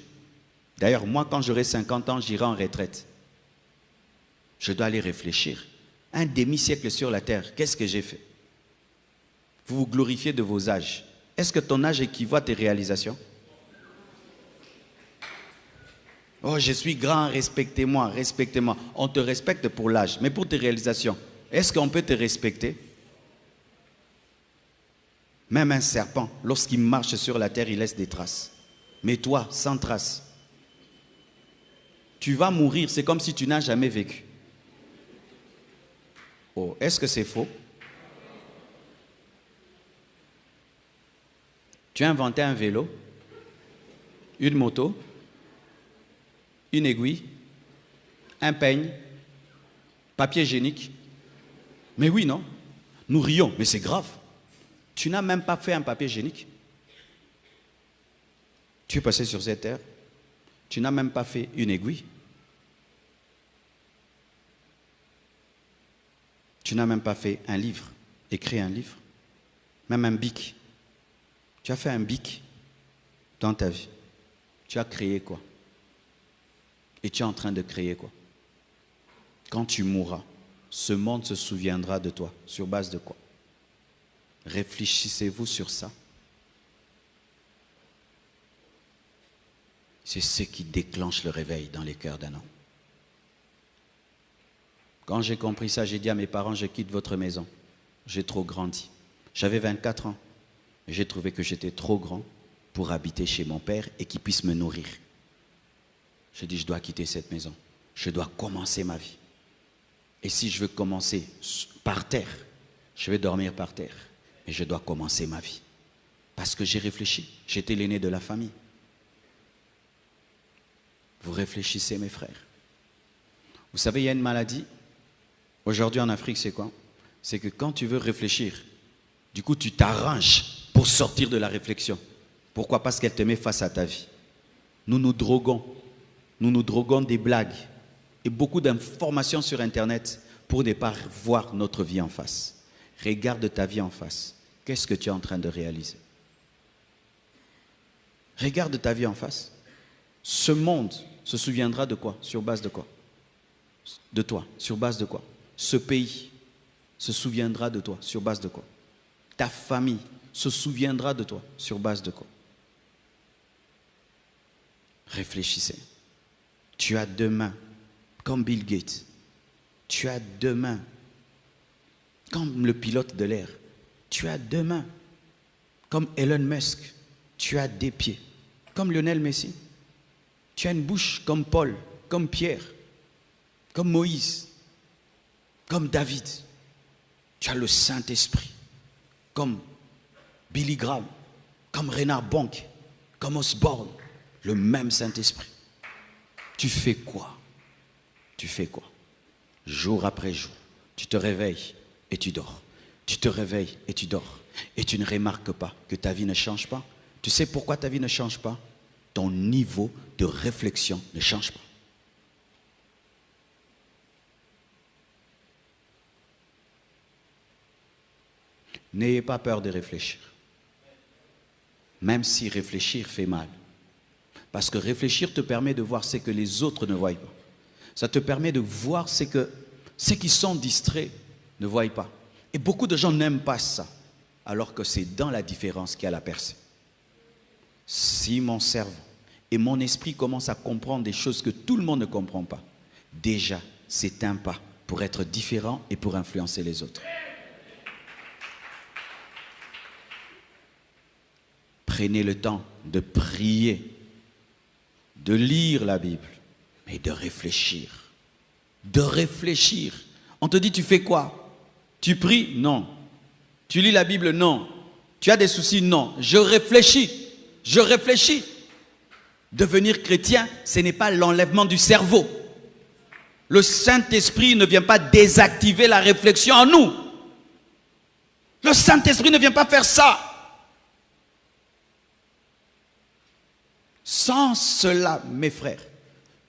D'ailleurs, moi, quand j'aurai 50 ans, j'irai en retraite. Je dois aller réfléchir. Un demi-siècle sur la terre, qu'est-ce que j'ai fait? Vous vous glorifiez de vos âges. Est-ce que ton âge équivaut à tes réalisations? Oh, je suis grand, respectez-moi, respectez-moi. On te respecte pour l'âge, mais pour tes réalisations, est-ce qu'on peut te respecter? Même un serpent, lorsqu'il marche sur la terre, il laisse des traces. Mais toi, sans traces, tu vas mourir, c'est comme si tu n'as jamais vécu. Oh, est-ce que c'est faux? Tu as inventé un vélo, une moto, une aiguille, un peigne, papier hygiénique. Mais oui, non? Nous rions, mais c'est grave. Tu n'as même pas fait un papier hygiénique. Tu es passé sur cette terre. Tu n'as même pas fait une aiguille. Tu n'as même pas fait un livre, écrit un livre. Même un bic. Tu as fait un bic dans ta vie. Tu as créé quoi? Et tu es en train de créer quoi? Quand tu mourras, ce monde se souviendra de toi. Sur base de quoi? Réfléchissez-vous sur ça. C'est ce qui déclenche le réveil dans les cœurs d'un homme. Quand j'ai compris ça, j'ai dit à mes parents, je quitte votre maison. J'ai trop grandi. J'avais 24 ans. J'ai trouvé que j'étais trop grand pour habiter chez mon père et qu'il puisse me nourrir. J'ai dit, je dois quitter cette maison. Je dois commencer ma vie. Et si je veux commencer par terre, je vais dormir par terre. Mais je dois commencer ma vie. Parce que j'ai réfléchi. J'étais l'aîné de la famille. Vous réfléchissez, mes frères. Vous savez, il y a une maladie. Aujourd'hui en Afrique, c'est quoi? C'est que quand tu veux réfléchir, du coup, tu t'arranges pour sortir de la réflexion. Pourquoi? Parce qu'elle te met face à ta vie. Nous nous droguons. Nous nous droguons des blagues et beaucoup d'informations sur Internet pour ne pas voir notre vie en face. Regarde ta vie en face. Qu'est-ce que tu es en train de réaliser? Regarde ta vie en face. Ce monde se souviendra de quoi? Sur base de quoi? De toi. Sur base de quoi? Ce pays se souviendra de toi. Sur base de quoi? Ta famille se souviendra de toi. Sur base de quoi? Réfléchissez. Tu as deux mains, comme Bill Gates. Tu as deux mains, comme le pilote de l'air. Tu as deux mains, comme Elon Musk. Tu as des pieds, comme Lionel Messi. Tu as une bouche comme Paul, comme Pierre, comme Moïse, comme David. Tu as le Saint-Esprit, comme Billy Graham, comme Reinhard Bonk, comme Osborne, le même Saint-Esprit. Tu fais quoi? Tu fais quoi? Jour après jour, tu te réveilles et tu dors. Tu te réveilles et tu dors. Et tu ne remarques pas que ta vie ne change pas. Tu sais pourquoi ta vie ne change pas? Ton niveau de réflexion ne change pas. N'ayez pas peur de réfléchir. Même si réfléchir fait mal. Parce que réfléchir te permet de voir ce que les autres ne voient pas. Ça te permet de voir ce que ceux qui sont distraits ne voient pas. Et beaucoup de gens n'aiment pas ça. Alors que c'est dans la différence qu'il y a la percée. Si mon cerveau et mon esprit commencent à comprendre des choses que tout le monde ne comprend pas, déjà, c'est un pas pour être différent et pour influencer les autres. Prenez le temps de prier, de lire la Bible, mais de réfléchir. De réfléchir. On te dit, tu fais quoi? Tu pries? Non. Tu lis la Bible? Non. Tu as des soucis? Non. Je réfléchis. Je réfléchis. Devenir chrétien, ce n'est pas l'enlèvement du cerveau. Le Saint-Esprit ne vient pas désactiver la réflexion en nous. Le Saint-Esprit ne vient pas faire ça. Sans cela, mes frères,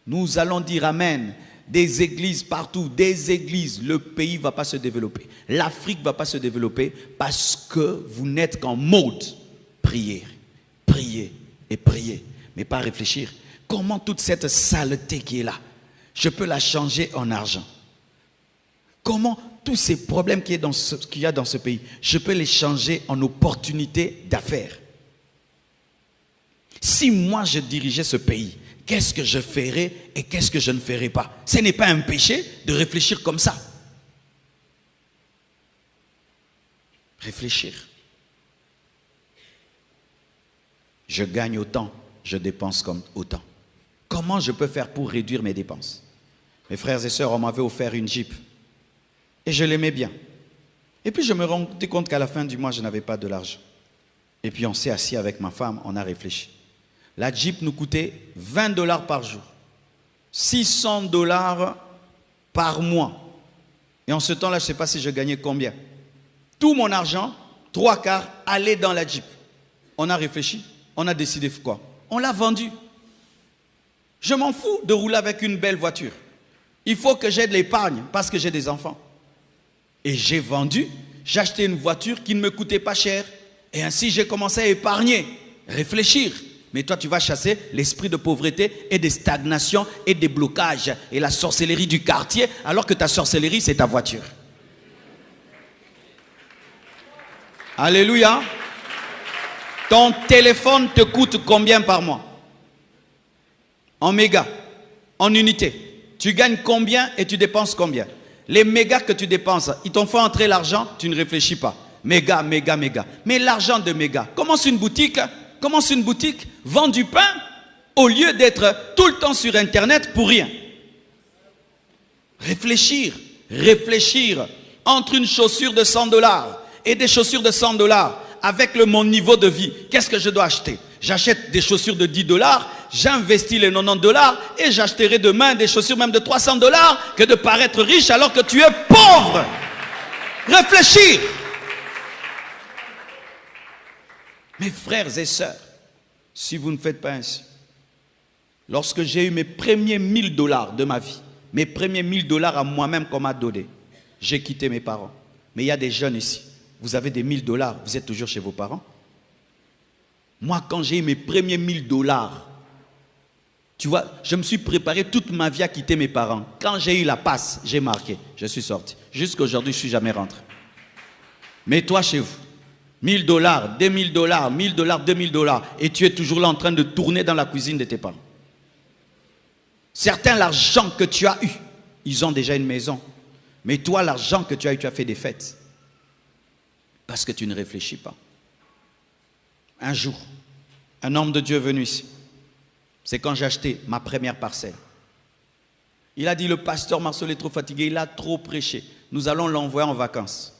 nous allons dire Amen. Des églises partout, des églises, le pays ne va pas se développer. L'Afrique ne va pas se développer parce que vous n'êtes qu'en mode prier, prier et prier, mais pas réfléchir. Comment toute cette saleté qui est là, je peux la changer en argent? Comment tous ces problèmes qu'il y a dans ce pays, je peux les changer en opportunités d'affaires? Si moi je dirigeais ce pays, qu'est-ce que je ferais et qu'est-ce que je ne ferais pas? Ce n'est pas un péché de réfléchir comme ça. Réfléchir. Je gagne autant, je dépense comme autant. Comment je peux faire pour réduire mes dépenses? Mes frères et sœurs, on m'avait offert une Jeep. Et je l'aimais bien. Et puis je me rendais compte qu'à la fin du mois, je n'avais pas de l'argent. Et puis on s'est assis avec ma femme, on a réfléchi. La Jeep nous coûtait 20 $ par jour. 600 $ par mois. Et en ce temps-là, je ne sais pas si je gagnais combien. Tout mon argent, 3/4, allait dans la Jeep. On a réfléchi, on a décidé quoi? On l'a vendue. Je m'en fous de rouler avec une belle voiture. Il faut que j'ai de l'épargne parce que j'ai des enfants. Et j'ai vendu, j'ai acheté une voiture qui ne me coûtait pas cher. Et ainsi, j'ai commencé à épargner, réfléchir. Mais toi, tu vas chasser l'esprit de pauvreté et de stagnation et des blocages et la sorcellerie du quartier, alors que ta sorcellerie, c'est ta voiture. Alléluia. Ton téléphone te coûte combien par mois? En mégas, en unités. Tu gagnes combien et tu dépenses combien? Les mégas que tu dépenses, ils t'ont fait entrer l'argent, tu ne réfléchis pas. Méga, méga, méga. Mais l'argent de méga, commence une boutique, vend du pain, au lieu d'être tout le temps sur Internet pour rien. Réfléchir. Entre une chaussure de 100 $ et des chaussures de 100 $ avec mon niveau de vie, qu'est-ce que je dois acheter? J'achète des chaussures de 10 $, j'investis les 90 $ et j'achèterai demain des chaussures même de 300 $ que de paraître riche alors que tu es pauvre. Réfléchir. Mes frères et sœurs, si vous ne faites pas ainsi, lorsque j'ai eu mes premiers 1000 $ de ma vie, mes premiers 1000 $ à moi-même qu'on m'a donné, j'ai quitté mes parents. Mais il y a des jeunes ici, vous avez des 1000 $, vous êtes toujours chez vos parents? Moi, quand j'ai eu mes premiers 1000 $, tu vois, je me suis préparé toute ma vie à quitter mes parents. Quand j'ai eu la passe, j'ai marqué, je suis sorti. Jusqu'à aujourd'hui, je ne suis jamais rentré. Mais toi, chez vous, 1000 $, 2000 $, 1000 $, 2000 $, et tu es toujours là en train de tourner dans la cuisine de tes parents. Certains, l'argent que tu as eu, ils ont déjà une maison. Mais toi, l'argent que tu as eu, tu as fait des fêtes. Parce que tu ne réfléchis pas. Un jour, un homme de Dieu est venu ici. C'est quand j'ai acheté ma première parcelle. Il a dit, le pasteur Marceau est trop fatigué, il a trop prêché. Nous allons l'envoyer en vacances.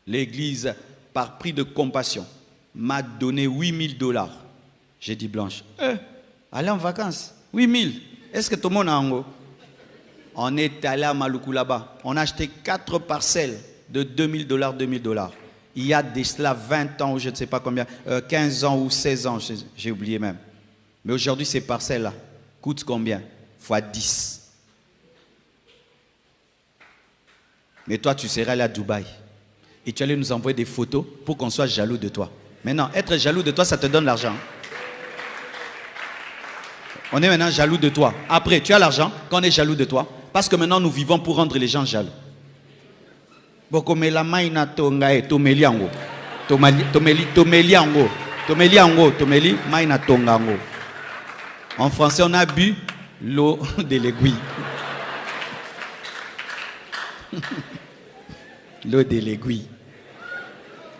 L'église, par prix de compassion, m'a donné 8000 $. J'ai dit, Blanche, allez en vacances, 8000. Est-ce que tout le monde a en haut? On est allé à Maluku là-bas. On a acheté 4 parcelles de 2000 $, 2000 $. Il y a de cela 20 ans ou je ne sais pas combien, 15 ans ou 16 ans, j'ai oublié même. Mais aujourd'hui, ces parcelles-là coûtent combien? Fois 10. Mais toi, tu serais allé à Dubaï. Et tu allais nous envoyer des photos pour qu'on soit jaloux de toi. Maintenant, être jaloux de toi, ça te donne l'argent. On est maintenant jaloux de toi. Après, tu as l'argent quand on est jaloux de toi. Parce que maintenant, nous vivons pour rendre les gens jaloux. En français, on a bu l'eau de l'aiguille. L'eau de l'aiguille.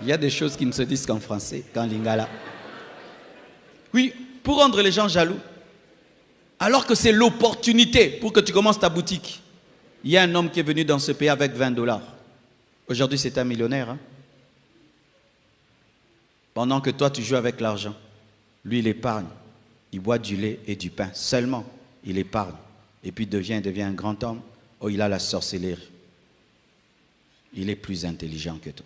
Il y a des choses qui ne se disent qu'en français, qu'en lingala. Oui, pour rendre les gens jaloux. Alors que c'est l'opportunité pour que tu commences ta boutique. Il y a un homme qui est venu dans ce pays avec 20 $. Aujourd'hui, c'est un millionnaire. Hein? Pendant que toi, tu joues avec l'argent. Lui, il épargne. Il boit du lait et du pain. Seulement, il épargne. Et puis, il devient un grand homme. Oh, il a la sorcellerie. Il est plus intelligent que toi.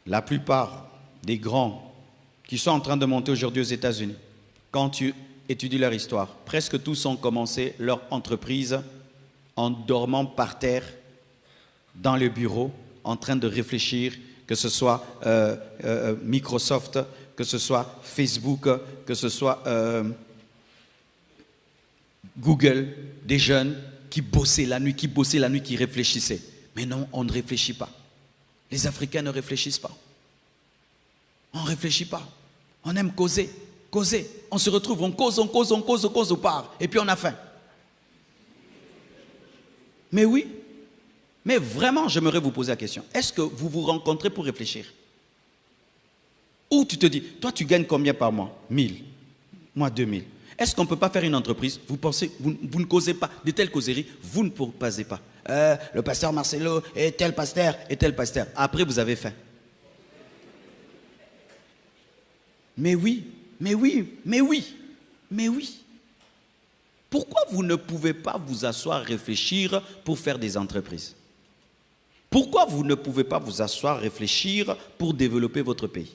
La plupart des grands qui sont en train de monter aujourd'hui aux États-Unis, quand tu étudies leur histoire, presque tous ont commencé leur entreprise en dormant par terre dans le bureau, en train de réfléchir, que ce soit Microsoft, que ce soit Facebook, que ce soit Google, des jeunes qui bossaient la nuit, qui réfléchissaient. Mais non, on ne réfléchit pas. Les Africains ne réfléchissent pas. On ne réfléchit pas. On aime causer. On se retrouve, on cause au part. Et puis on a faim. Mais oui. Mais vraiment, j'aimerais vous poser la question. Est-ce que vous vous rencontrez pour réfléchir? Ou tu te dis, toi tu gagnes combien par mois? 1000. Moi 2000. Est-ce qu'on ne peut pas faire une entreprise? Vous pensez, vous ne causez pas de telles causeries, vous ne posez pas. Le pasteur Marcelo et tel pasteur et tel pasteur. Après vous avez faim. Mais oui, mais oui, mais oui, mais oui. Pourquoi vous ne pouvez pas vous asseoir, réfléchir pour faire des entreprises? Pourquoi vous ne pouvez pas vous asseoir, réfléchir pour développer votre pays?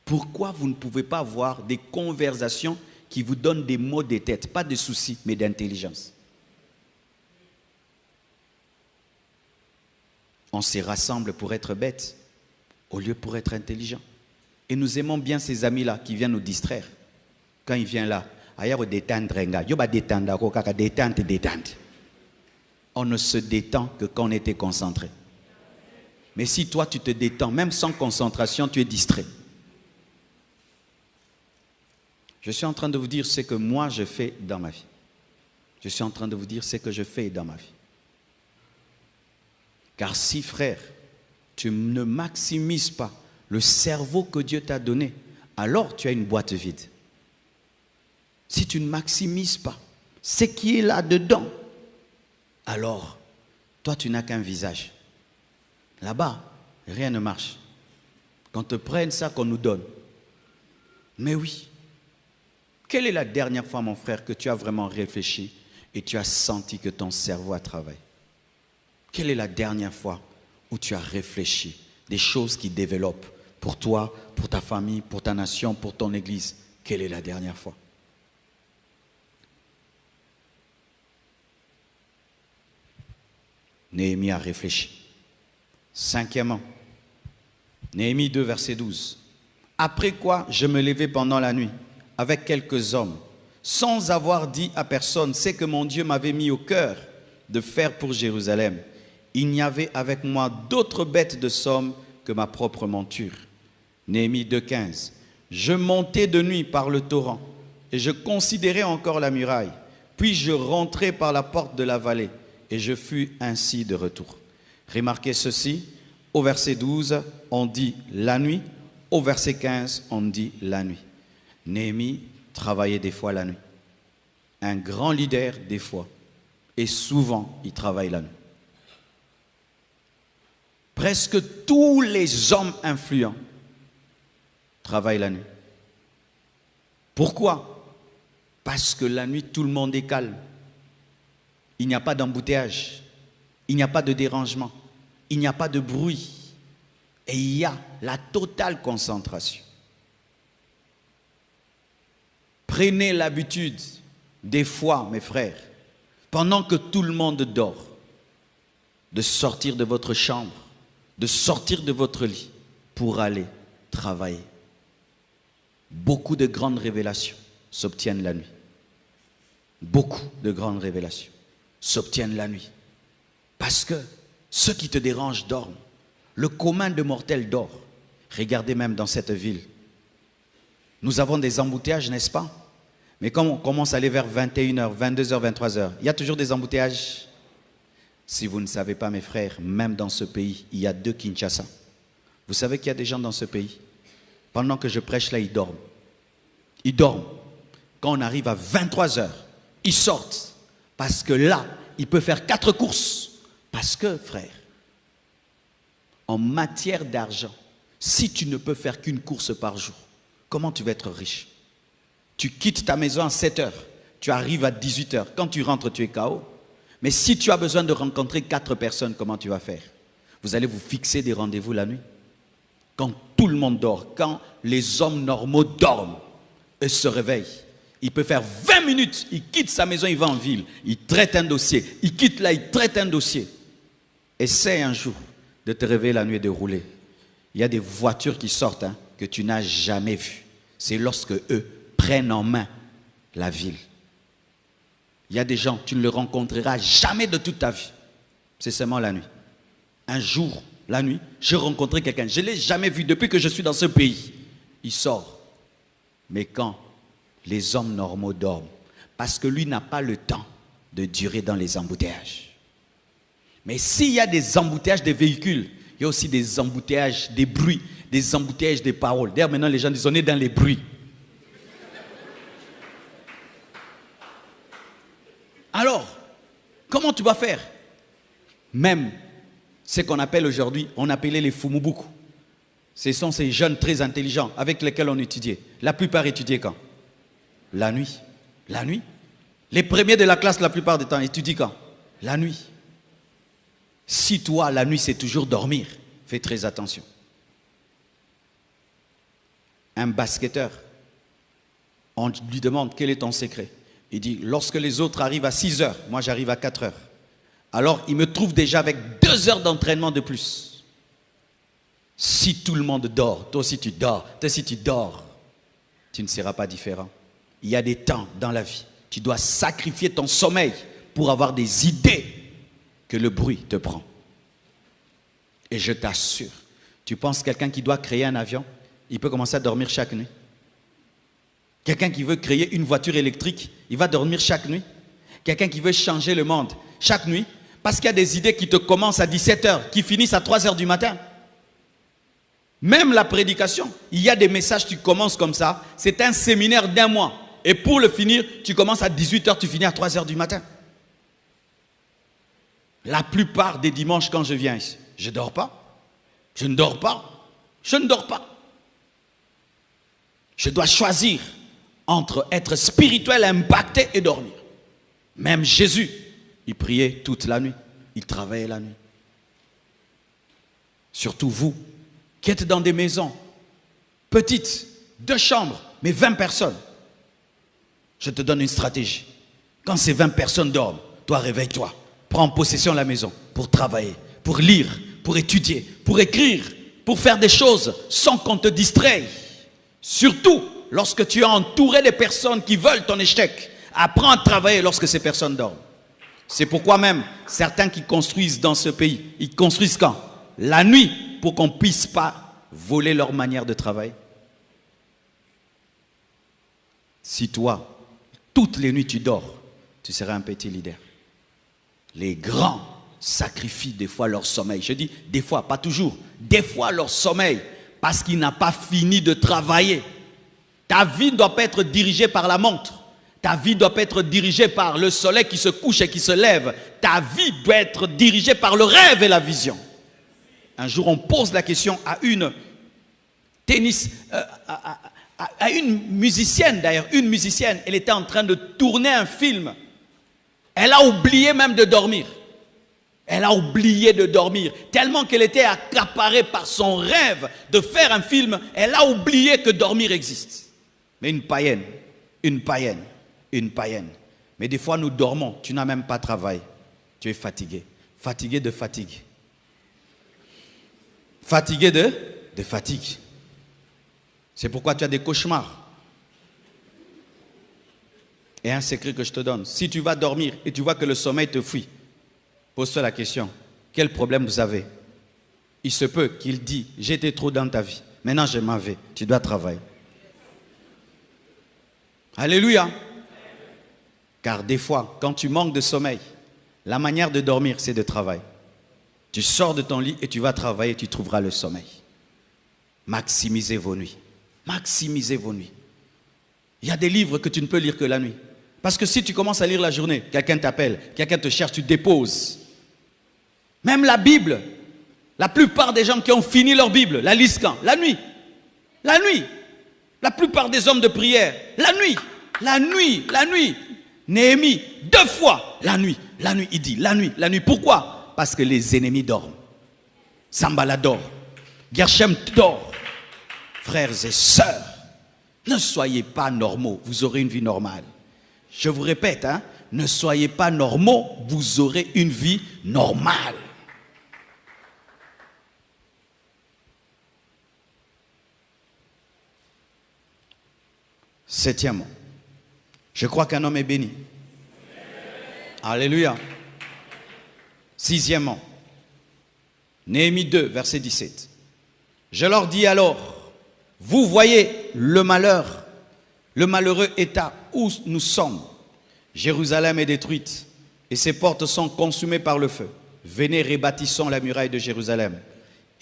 Pourquoi vous ne pouvez pas avoir des conversations qui vous donnent des mots de tête, pas de soucis, mais d'intelligence? On se rassemble pour être bêtes, au lieu pour être intelligents. Et nous aimons bien ces amis-là qui viennent nous distraire. Quand ils viennent là, on ne se détend que quand on était concentré. Mais si toi tu te détends, même sans concentration, tu es distrait. Je suis en train de vous dire ce que moi je fais dans ma vie. Je suis en train de vous dire ce que je fais dans ma vie. Car si, frère, tu ne maximises pas le cerveau que Dieu t'a donné, alors tu as une boîte vide. Si tu ne maximises pas ce qui est là-dedans, alors toi tu n'as qu'un visage. Là-bas, rien ne marche. Qu'on te prenne ça qu'on nous donne. Mais oui. Quelle est la dernière fois, mon frère, que tu as vraiment réfléchi et tu as senti que ton cerveau a travaillé? Quelle est la dernière fois où tu as réfléchi des choses qui développent pour toi, pour ta famille, pour ta nation, pour ton église? Quelle est la dernière fois? Néhémie a réfléchi. Cinquièmement, Néhémie 2, verset 12. Après quoi, je me levai pendant la nuit avec quelques hommes, sans avoir dit à personne ce que mon Dieu m'avait mis au cœur de faire pour Jérusalem. Il n'y avait avec moi d'autres bêtes de somme que ma propre monture. Néhémie 2,15. Je montai de nuit par le torrent et je considérai encore la muraille. Puis je rentrai par la porte de la vallée et je fus ainsi de retour. Remarquez ceci, au verset 12, on dit la nuit, au verset 15, on dit la nuit. Néhémie travaillait des fois la nuit. Un grand leader des fois. Et souvent, il travaille la nuit. Presque tous les hommes influents travaillent la nuit. Pourquoi? Parce que la nuit, tout le monde est calme. Il n'y a pas d'embouteillage. Il n'y a pas de dérangement. Il n'y a pas de bruit. Et il y a la totale concentration. Prenez l'habitude, des fois, mes frères, pendant que tout le monde dort, de sortir de votre chambre, de sortir de votre lit pour aller travailler. Beaucoup de grandes révélations s'obtiennent la nuit. Beaucoup de grandes révélations s'obtiennent la nuit. Parce que ceux qui te dérangent dorment. Le commun de mortels dort. Regardez même dans cette ville. Nous avons des embouteillages, n'est-ce pas? Mais quand on commence à aller vers 21h, 22h, 23h, il y a toujours des embouteillages. Si vous ne savez pas, mes frères, même dans ce pays, il y a 2 Kinshasa. Vous savez qu'il y a des gens dans ce pays, pendant que je prêche là, ils dorment. Ils dorment. Quand on arrive à 23h, ils sortent. Parce que là, ils peuvent faire 4 courses. Parce que, frère, en matière d'argent, si tu ne peux faire qu'une course par jour, comment tu vas être riche? Tu quittes ta maison à 7h, tu arrives à 18h. Quand tu rentres, tu es KO. Mais si tu as besoin de rencontrer 4 personnes, comment tu vas faire? Vous allez vous fixer des rendez-vous la nuit. Quand tout le monde dort, quand les hommes normaux dorment et se réveillent, il peut faire 20 minutes, il quitte sa maison, il va en ville, il traite un dossier, il quitte là, il traite un dossier. Essaie un jour de te réveiller la nuit et de rouler. Il y a des voitures qui sortent que tu n'as jamais vues. C'est lorsque eux prennent en main la ville. Il y a des gens, tu ne les rencontreras jamais de toute ta vie. C'est seulement la nuit. Un jour, la nuit, j'ai rencontré quelqu'un. Je ne l'ai jamais vu depuis que je suis dans ce pays. Il sort. Mais quand les hommes normaux dorment, parce que lui n'a pas le temps de durer dans les embouteillages. Mais s'il y a des embouteillages des véhicules, il Il y a aussi des embouteillages, des bruits, des embouteillages des paroles. D'ailleurs, maintenant, les gens disent, on est dans les bruits. Alors, comment tu vas faire? Même ce qu'on appelle aujourd'hui, on appelait les Fumubuku. Ce sont ces jeunes très intelligents avec lesquels on étudiait. La plupart étudiaient quand? La nuit. La nuit. Les premiers de la classe, la plupart du temps, étudient quand? La nuit. Si toi, la nuit, c'est toujours dormir, fais très attention. Un basketteur, on lui demande quel est ton secret. Il dit, lorsque les autres arrivent à 6 heures, moi j'arrive à 4 heures. Alors, il me trouve déjà avec 2 heures d'entraînement de plus. Si tout le monde dort, toi aussi tu dors, toi aussi tu dors, tu ne seras pas différent. Il y a des temps dans la vie. Tu dois sacrifier ton sommeil pour avoir des idées que le bruit te prend. Et je t'assure, tu penses quelqu'un qui doit créer un avion, il peut commencer à dormir chaque nuit. Quelqu'un qui veut créer une voiture électrique, il va dormir chaque nuit. Quelqu'un qui veut changer le monde chaque nuit, parce qu'il y a des idées qui te commencent à 17 heures, qui finissent à 3 heures du matin. Même la prédication, il y a des messages, tu commences comme ça, c'est un séminaire d'1 mois. Et pour le finir, tu commences à 18 heures, tu finis à 3 heures du matin. La plupart des dimanches quand je viens ici, je ne dors pas. Je ne dors pas. Je ne dors pas. Je dois choisir entre être spirituel, impacté et dormir. Même Jésus, il priait toute la nuit. Il travaillait la nuit. Surtout vous, qui êtes dans des maisons petites, 2 chambres, mais 20 personnes. Je te donne une stratégie. Quand ces 20 personnes dorment, toi réveille-toi. Prends possession de la maison pour travailler, pour lire, pour étudier, pour écrire, pour faire des choses sans qu'on te distraie. Surtout lorsque tu es entouré de personnes qui veulent ton échec. Apprends à travailler lorsque ces personnes dorment. C'est pourquoi même certains qui construisent dans ce pays, ils construisent quand? La nuit, pour qu'on ne puisse pas voler leur manière de travailler. Si toi, toutes les nuits tu dors, tu seras un petit leader. Les grands sacrifient des fois leur sommeil. Je dis des fois, pas toujours. Des fois leur sommeil, parce qu'il n'a pas fini de travailler. Ta vie ne doit pas être dirigée par la montre. Ta vie doit pas être dirigée par le soleil qui se couche et qui se lève. Ta vie doit être dirigée par le rêve et la vision. Un jour, on pose la question à une musicienne d'ailleurs. Une musicienne, elle était en train de tourner un film. Elle a oublié même de dormir. Elle a oublié de dormir. Tellement qu'elle était accaparée par son rêve de faire un film, elle a oublié que dormir existe. Mais une païenne. Mais des fois, nous dormons. Tu n'as même pas travaillé. Tu es fatigué. Fatigué de fatigue. Fatigué de fatigue. C'est pourquoi tu as des cauchemars. Et un secret que je te donne. Si tu vas dormir et tu vois que le sommeil te fuit, pose-toi la question. Quel problème vous avez? Il se peut qu'il dise, j'étais trop dans ta vie. Maintenant, je m'en vais. Tu dois travailler. Alléluia. Car des fois, quand tu manques de sommeil, la manière de dormir, c'est de travailler. Tu sors de ton lit et tu vas travailler, tu trouveras le sommeil. Maximisez vos nuits. Maximisez vos nuits. Il y a des livres que tu ne peux lire que la nuit. Parce que si tu commences à lire la journée, quelqu'un t'appelle, quelqu'un te cherche, tu déposes. Même la Bible, la plupart des gens qui ont fini leur Bible, la lisent quand? La nuit. La nuit. La plupart des hommes de prière, la nuit. La nuit, la nuit. Néhémie, 2 fois, la nuit, il dit, la nuit. Pourquoi? Parce que les ennemis dorment. Sambala dort. Gershom dort. Frères et sœurs, ne soyez pas normaux, vous aurez une vie normale. Je vous répète, ne soyez pas normaux, vous aurez une vie normale. Septièmement, je crois qu'un homme est béni. Alléluia. Sixièmement, Néhémie 2, verset 17. Je leur dis alors, vous voyez le malheureux état où nous sommes. Jérusalem est détruite et ses portes sont consumées par le feu. Venez, rebâtissons la muraille de Jérusalem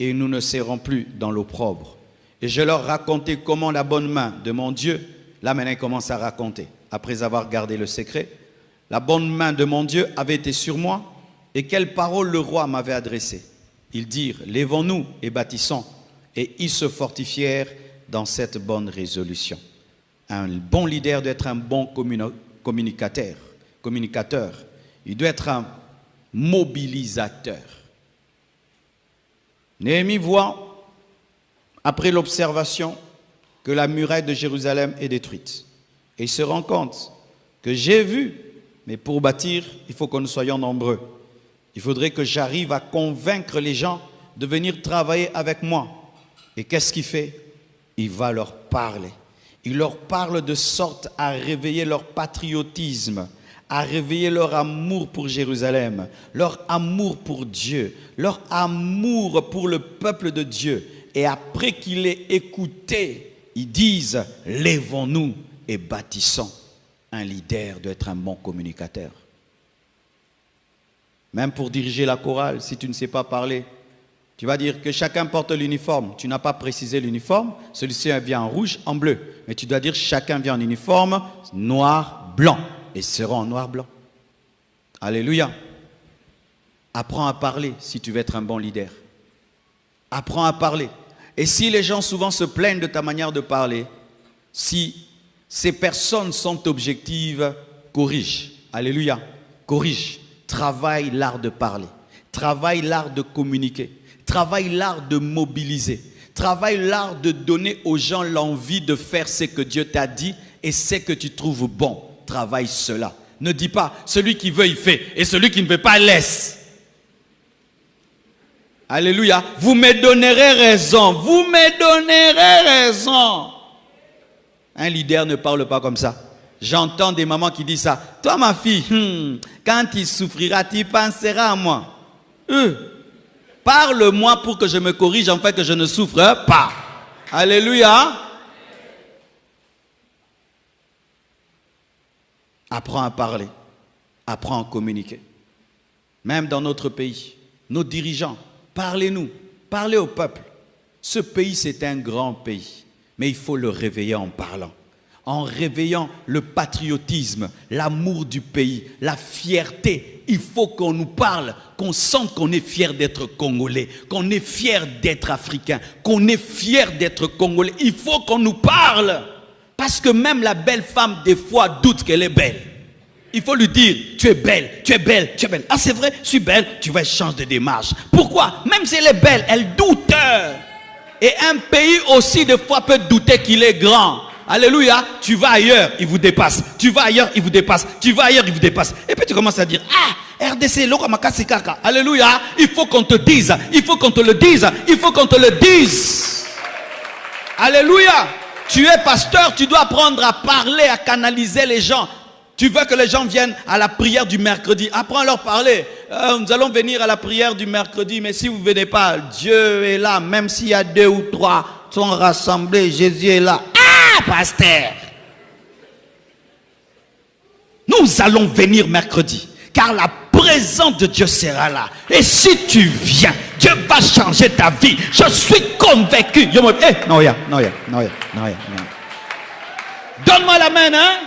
et nous ne serons plus dans l'opprobre. Et je leur racontais comment la bonne main de mon Dieu, là maintenant il commence à raconter, après avoir gardé le secret, la bonne main de mon Dieu avait été sur moi et quelles paroles le roi m'avait adressées. Ils dirent, lèvons-nous et bâtissons. Et ils se fortifièrent dans cette bonne résolution. Un bon leader doit être un bon communicateur. Il doit être un mobilisateur. Néhémie voit, après l'observation, que la muraille de Jérusalem est détruite. Et il se rend compte que j'ai vu, mais pour bâtir, il faut que nous soyons nombreux. Il faudrait que j'arrive à convaincre les gens de venir travailler avec moi. Et qu'est-ce qu'il fait? Il va leur parler. Il leur parle de sorte à réveiller leur patriotisme, à réveiller leur amour pour Jérusalem, leur amour pour Dieu, leur amour pour le peuple de Dieu. Et après qu'il ait écouté, ils disent, lèvons-nous et bâtissons. Un leader doit être un bon communicateur. Même pour diriger la chorale, si tu ne sais pas parler, tu vas dire que chacun porte l'uniforme. Tu n'as pas précisé l'uniforme. Celui-ci vient en rouge, en bleu. Mais tu dois dire chacun vient en uniforme noir, blanc. Et seront en noir, blanc. Alléluia. Apprends à parler si tu veux être un bon leader. Apprends à parler. Et si les gens souvent se plaignent de ta manière de parler, si ces personnes sont objectives, corrige. Alléluia. Corrige. Travaille l'art de parler. Travaille l'art de communiquer. Travaille l'art de mobiliser. Travaille l'art de donner aux gens l'envie de faire ce que Dieu t'a dit et ce que tu trouves bon. Travaille cela. Ne dis pas, celui qui veut, il fait. Et celui qui ne veut pas, laisse. Alléluia. Vous me donnerez raison. Vous me donnerez raison. Un leader ne parle pas comme ça. J'entends des mamans qui disent ça. Toi, ma fille, quand tu souffriras, tu penseras à moi. Parle-moi pour que je me corrige, en fait que je ne souffre pas. Alléluia. Apprends à parler. Apprends à communiquer. Même dans notre pays, nos dirigeants, parlez-nous. Parlez au peuple. Ce pays, c'est un grand pays. Mais il faut le réveiller en parlant. En réveillant le patriotisme, l'amour du pays, la fierté. Il faut qu'on nous parle, qu'on sente qu'on est fier d'être Congolais, qu'on est fier d'être Africain, qu'on est fier d'être Congolais. Il faut qu'on nous parle. Parce que même la belle femme, des fois, doute qu'elle est belle. Il faut lui dire, tu es belle, tu es belle, tu es belle. Ah, c'est vrai, je suis belle, tu vas changer de démarche. Pourquoi? Même si elle est belle, elle doute. Et un pays aussi, des fois, peut douter qu'il est grand. Alléluia, tu vas ailleurs, il vous dépasse. Tu vas ailleurs, il vous dépasse. Tu vas ailleurs, il vous dépasse. Et puis tu commences à dire, ah, RDC, Lokamakasi Kaka. Alléluia, il faut qu'on te dise, il faut qu'on te le dise, il faut qu'on te le dise. Alléluia, tu es pasteur, tu dois apprendre à parler, à canaliser les gens. Tu veux que les gens viennent à la prière du mercredi. Apprends à leur parler. Nous allons venir à la prière du mercredi, mais si vous ne venez pas, Dieu est là. Même s'il y a 2 ou 3 sont rassemblés, Jésus est là. Ah, pasteur! Nous allons venir mercredi, car la présence de Dieu sera là. Et si tu viens, Dieu va changer ta vie. Je suis convaincu. Donne-moi la main, hein?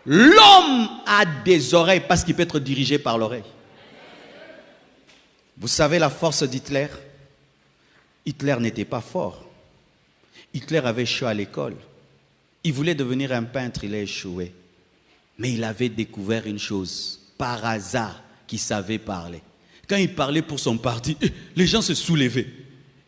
L'homme a des oreilles parce qu'il peut être dirigé par l'oreille. Vous savez la force d'Hitler? Hitler n'était pas fort. Hitler avait échoué à l'école. Il voulait devenir un peintre, il a échoué. Mais il avait découvert une chose, par hasard, qu'il savait parler. Quand il parlait pour son parti, les gens se soulevaient.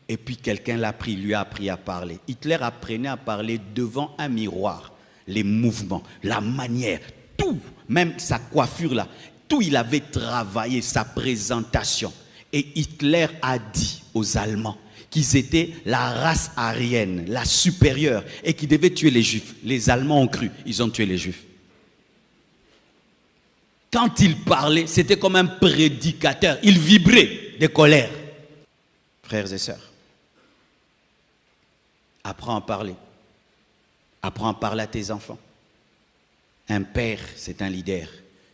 Et puis quelqu'un l'a pris, lui a appris à parler. Hitler apprenait à parler devant un miroir. Les mouvements, la manière, tout, même sa coiffure là, tout il avait travaillé, sa présentation. Et Hitler a dit aux Allemands qu'ils étaient la race aryenne, la supérieure, et qu'ils devaient tuer les Juifs. Les Allemands ont cru, ils ont tué les Juifs. Quand il parlait, c'était comme un prédicateur, il vibrait de colère. Frères et sœurs, apprends à parler. Apprends à parler à tes enfants. Un père, c'est un leader.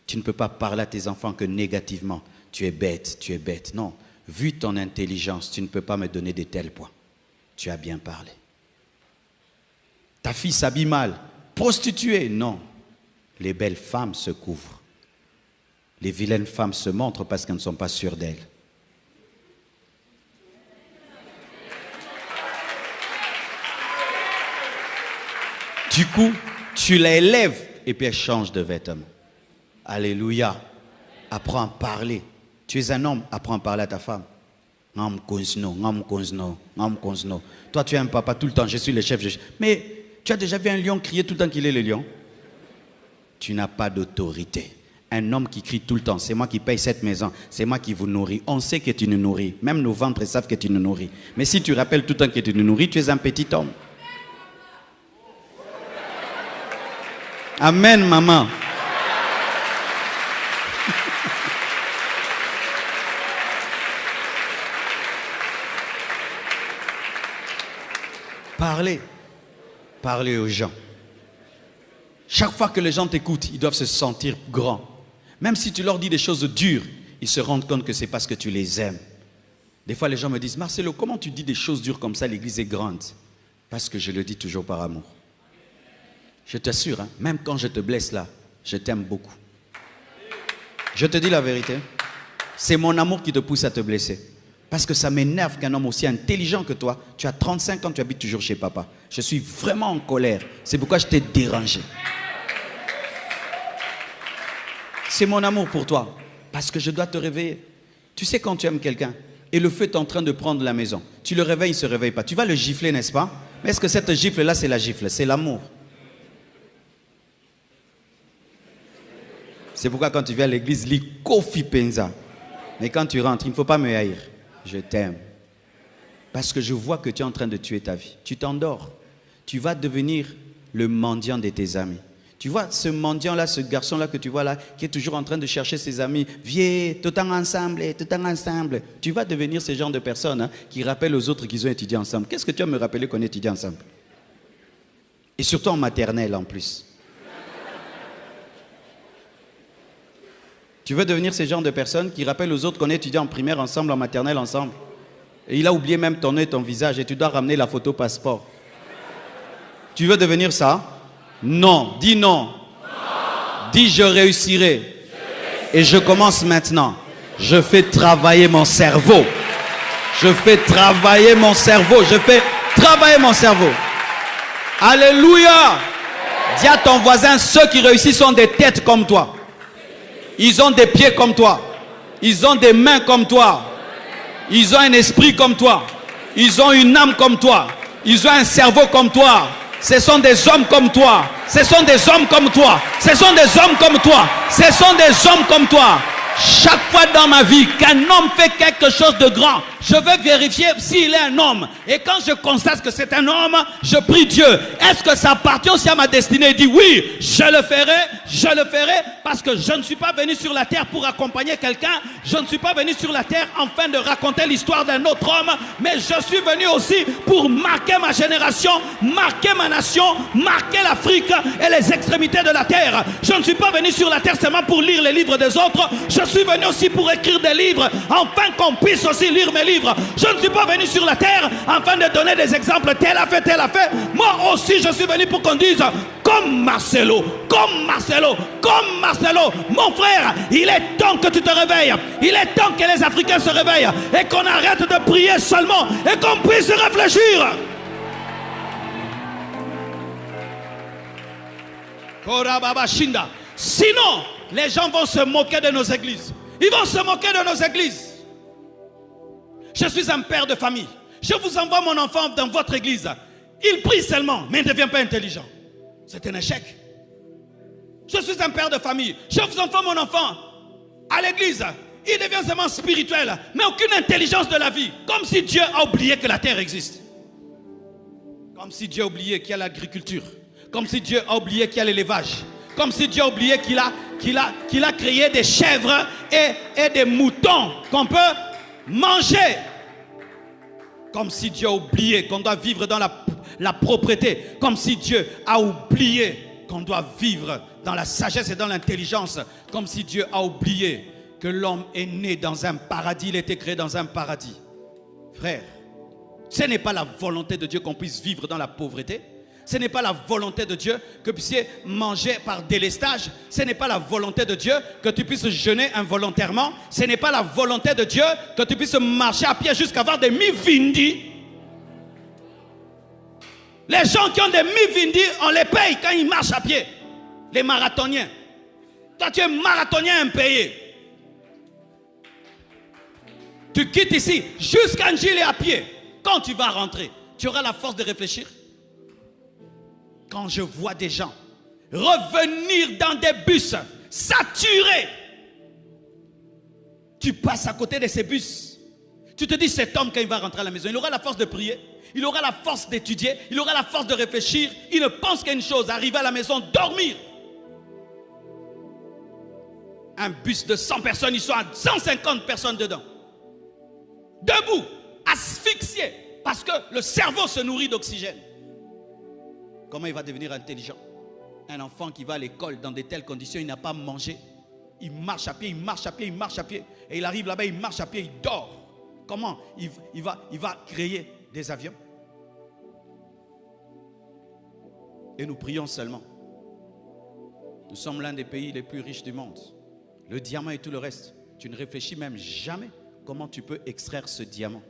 Tu ne peux pas parler à tes enfants que négativement. Tu es bête, tu es bête. Non. vu ton intelligence, tu ne peux pas me donner de tels points. Tu as bien parlé. Ta fille s'habille mal. Prostituée, non. Les belles femmes se couvrent. Les vilaines femmes se montrent parce qu'elles ne sont pas sûres d'elles. Du coup, tu la élèves et puis elle change de vêtements. Alléluia. Apprends à parler. Tu es un homme, apprends à parler à ta femme. Toi, tu es un papa tout le temps, je suis le chef. Mais tu as déjà vu un lion crier tout le temps qu'il est le lion? Tu n'as pas d'autorité. Un homme qui crie tout le temps, c'est moi qui paye cette maison, c'est moi qui vous nourris. On sait que tu nous nourris. Même nos ventres savent que tu nous nourris. Mais si tu rappelles tout le temps que tu nous nourris, tu es un petit homme. Amen, maman. Parlez aux gens. Chaque fois que les gens t'écoutent, ils doivent se sentir grands. Même si tu leur dis des choses dures, ils se rendent compte que c'est parce que tu les aimes. Des fois, les gens me disent, Marcelo, comment tu dis des choses dures comme ça, l'église est grande? Parce que je le dis toujours par amour. Je t'assure, hein, même quand je te blesse là, je t'aime beaucoup. Je te dis la vérité. C'est mon amour qui te pousse à te blesser. Parce que ça m'énerve qu'un homme aussi intelligent que toi, tu as 35 ans, tu habites toujours chez papa. Je suis vraiment en colère. C'est pourquoi je t'ai dérangé. C'est mon amour pour toi. Parce que je dois te réveiller. Tu sais quand tu aimes quelqu'un et le feu est en train de prendre la maison. Tu le réveilles, il ne se réveille pas. Tu vas le gifler, n'est-ce pas? Mais est-ce que cette gifle-là, c'est la gifle? C'est l'amour. C'est pourquoi quand tu viens à l'église, lis Kofi Penza. Mais quand tu rentres, il ne faut pas me haïr. Je t'aime. Parce que je vois que tu es en train de tuer ta vie. Tu t'endors. Tu vas devenir le mendiant de tes amis. Tu vois, ce mendiant-là, ce garçon-là que tu vois là, qui est toujours en train de chercher ses amis. Viens, tout en ensemble, tout en ensemble. Tu vas devenir ce genre de personnes qui rappellent aux autres qu'ils ont étudié ensemble. Qu'est-ce que tu vas me rappeler qu'on étudie ensemble? Et surtout en maternelle en plus. Tu veux devenir ce genre de personnes qui rappellent aux autres qu'on étudie en primaire ensemble, en maternelle ensemble. Et il a oublié même ton nom et ton visage et tu dois ramener la photo passeport. Tu veux devenir ça? Non. Dis non. Non. Dis je réussirai. Et je commence maintenant. Je fais travailler mon cerveau. Je fais travailler mon cerveau. Je fais travailler mon cerveau. Alléluia. Dis à ton voisin, ceux qui réussissent sont des têtes comme toi. Ils ont des pieds comme toi. Ils ont des mains comme toi. Ils ont un esprit comme toi. Ils ont une âme comme toi. Ils ont un cerveau comme toi. Ce sont des hommes comme toi. Ce sont des hommes comme toi. Ce sont des hommes comme toi. Ce sont des hommes comme toi. Chaque fois dans ma vie qu'un homme fait quelque chose de grand, je veux vérifier s'il est un homme. Et quand je constate que c'est un homme, je prie Dieu. Est-ce que ça appartient aussi à ma destinée? Il dit oui, je le ferai parce que je ne suis pas venu sur la terre pour accompagner quelqu'un. Je ne suis pas venu sur la terre afin de raconter l'histoire d'un autre homme. Mais je suis venu aussi pour marquer ma génération, marquer ma nation, marquer l'Afrique et les extrémités de la terre. Je ne suis pas venu sur la terre seulement pour lire les livres des autres. Je suis venu aussi pour écrire des livres, afin qu'on puisse aussi lire mes livres. Je ne suis pas venu sur la terre afin de donner des exemples. Tel a fait, tel a fait. Moi aussi, je suis venu pour qu'on dise comme Marcelo, comme Marcelo, comme Marcelo. Mon frère, il est temps que tu te réveilles. Il est temps que les Africains se réveillent et qu'on arrête de prier seulement et qu'on puisse réfléchir. Sinon, les gens vont se moquer de nos églises. Ils vont se moquer de nos églises. Je suis un père de famille. Je vous envoie mon enfant dans votre église. Il prie seulement, mais il ne devient pas intelligent. C'est un échec. Je suis un père de famille. Je vous envoie mon enfant à l'église. Il devient seulement spirituel, mais aucune intelligence de la vie. Comme si Dieu a oublié que la terre existe. Comme si Dieu a oublié qu'il y a l'agriculture. Comme si Dieu a oublié qu'il y a l'élevage. Comme si Dieu a oublié qu'il a créé des chèvres et des moutons qu'on peut manger. Comme si Dieu a oublié qu'on doit vivre dans la propreté. Comme si Dieu a oublié qu'on doit vivre dans la sagesse et dans l'intelligence. Comme si Dieu a oublié que l'homme est né dans un paradis, il a été créé dans un paradis. Frère, ce n'est pas la volonté de Dieu qu'on puisse vivre dans la pauvreté. Ce n'est pas la volonté de Dieu que vous puissiez manger par délestage. Ce n'est pas la volonté de Dieu que tu puisses jeûner involontairement. Ce n'est pas la volonté de Dieu que tu puisses marcher à pied jusqu'à avoir des mi-vindi. Les gens qui ont des mi-vindi, on les paye quand ils marchent à pied. Les marathoniens. Toi, tu es marathonien impayé. Tu quittes ici jusqu'à Njili à pied. Quand tu vas rentrer, tu auras la force de réfléchir. Quand je vois des gens revenir dans des bus saturés, tu passes à côté de ces bus. Tu te dis, cet homme, quand il va rentrer à la maison, il aura la force de prier, il aura la force d'étudier, il aura la force de réfléchir. Il ne pense qu'à une chose, arriver à la maison, dormir. Un bus de 100 personnes, ils sont à 150 personnes dedans. Debout, asphyxiés, parce que le cerveau se nourrit d'oxygène. Comment il va devenir intelligent? Un enfant qui va à l'école dans de telles conditions, il n'a pas mangé. Il marche à pied, il marche à pied, il marche à pied. Et il arrive là-bas, il marche à pied, il dort. Comment il va créer des avions? Et nous prions seulement. Nous sommes l'un des pays les plus riches du monde. Le diamant et tout le reste. Tu ne réfléchis même jamais comment tu peux extraire ce diamant.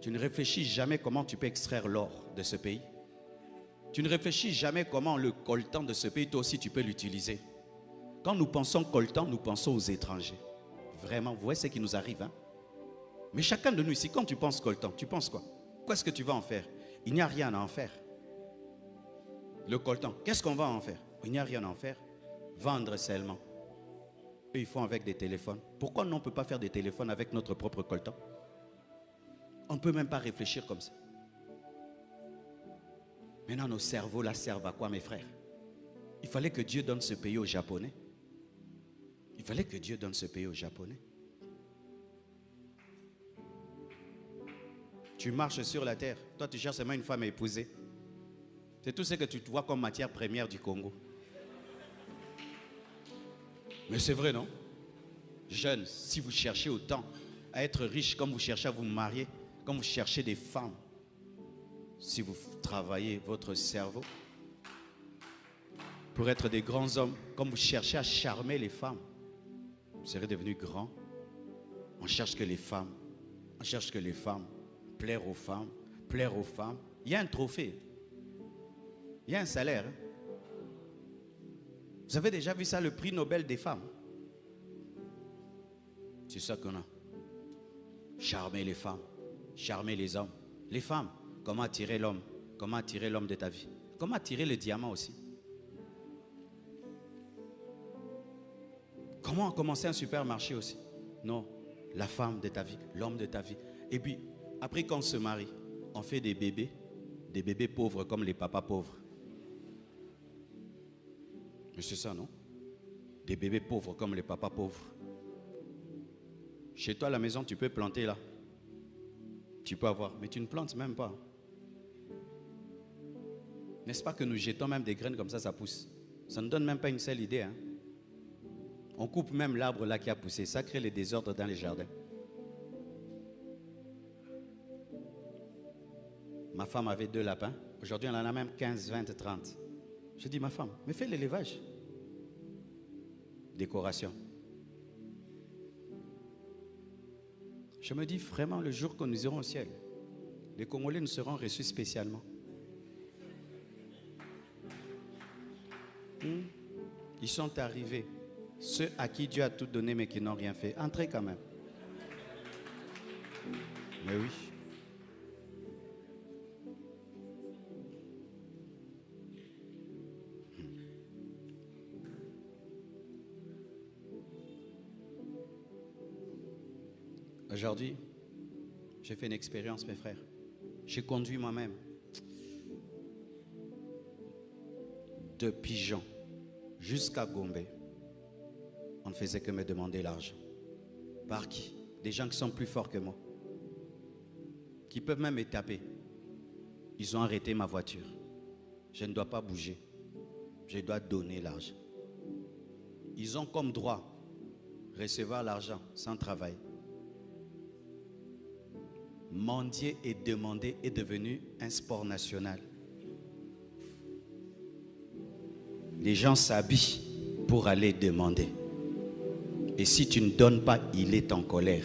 Tu ne réfléchis jamais comment tu peux extraire l'or de ce pays. Tu ne réfléchis jamais comment le coltan de ce pays, toi aussi, tu peux l'utiliser. Quand nous pensons coltan, nous pensons aux étrangers. Vraiment, vous voyez ce qui nous arrive, hein? Mais chacun de nous ici, quand tu penses coltan, tu penses quoi? Qu'est-ce que tu vas en faire? Il n'y a rien à en faire. Le coltan, qu'est-ce qu'on va en faire? Il n'y a rien à en faire. Vendre seulement. Eux, ils font avec des téléphones. Pourquoi on ne peut pas faire des téléphones avec notre propre coltan? On ne peut même pas réfléchir comme ça. Maintenant, nos cerveaux là servent à quoi, mes frères? Il fallait que Dieu donne ce pays aux Japonais. Il fallait que Dieu donne ce pays aux Japonais. Tu marches sur la terre. Toi, tu cherches seulement une femme à épouser. C'est tout ce que tu vois comme matière première du Congo. Mais c'est vrai, non? Jeunes, si vous cherchez autant à être riche, comme vous cherchez à vous marier, comme vous cherchez des femmes, si vous travaillez votre cerveau pour être des grands hommes, comme vous cherchez à charmer les femmes, vous serez devenus grands. On cherche que les femmes, on cherche que les femmes, plaire aux femmes, plaire aux femmes. Il y a un trophée, il y a un salaire. Hein? Vous avez déjà vu ça, le prix Nobel des femmes? C'est ça qu'on a. Charmer les femmes, charmer les hommes. Les femmes, comment attirer l'homme? Comment attirer l'homme de ta vie? Comment attirer le diamant aussi? Comment commencer un supermarché aussi? Non, la femme de ta vie, l'homme de ta vie. Et puis, après qu'on se marie, on fait des bébés pauvres comme les papas pauvres. Mais c'est ça, non? Des bébés pauvres comme les papas pauvres. Chez toi à la maison, tu peux planter là. Tu peux avoir, mais tu ne plantes même pas. N'est-ce pas que nous jetons même des graines comme ça pousse? Ça ne donne même pas une seule idée. Hein? On coupe même l'arbre là qui a poussé. Ça crée les désordres dans les jardins. Ma femme avait 2 lapins. Aujourd'hui, on en a même 15, 20, 30. Je dis, ma femme, mais fais l'élevage. Décoration. Je me dis vraiment, le jour que nous irons au ciel, les Congolais nous seront reçus spécialement. Ils sont arrivés. Ceux à qui Dieu a tout donné mais qui n'ont rien fait. Entrez quand même. Mais oui. Aujourd'hui, j'ai fait une expérience, mes frères. J'ai conduit moi-même de Pigeon jusqu'à Gombe. On ne faisait que me demander l'argent. Par qui? Des gens qui sont plus forts que moi. Qui peuvent même me taper. Ils ont arrêté ma voiture. Je ne dois pas bouger. Je dois donner l'argent. Ils ont comme droit recevoir l'argent sans travail. Mendier et demander est devenu un sport national. Les gens s'habillent pour aller demander. Et si tu ne donnes pas, il est en colère.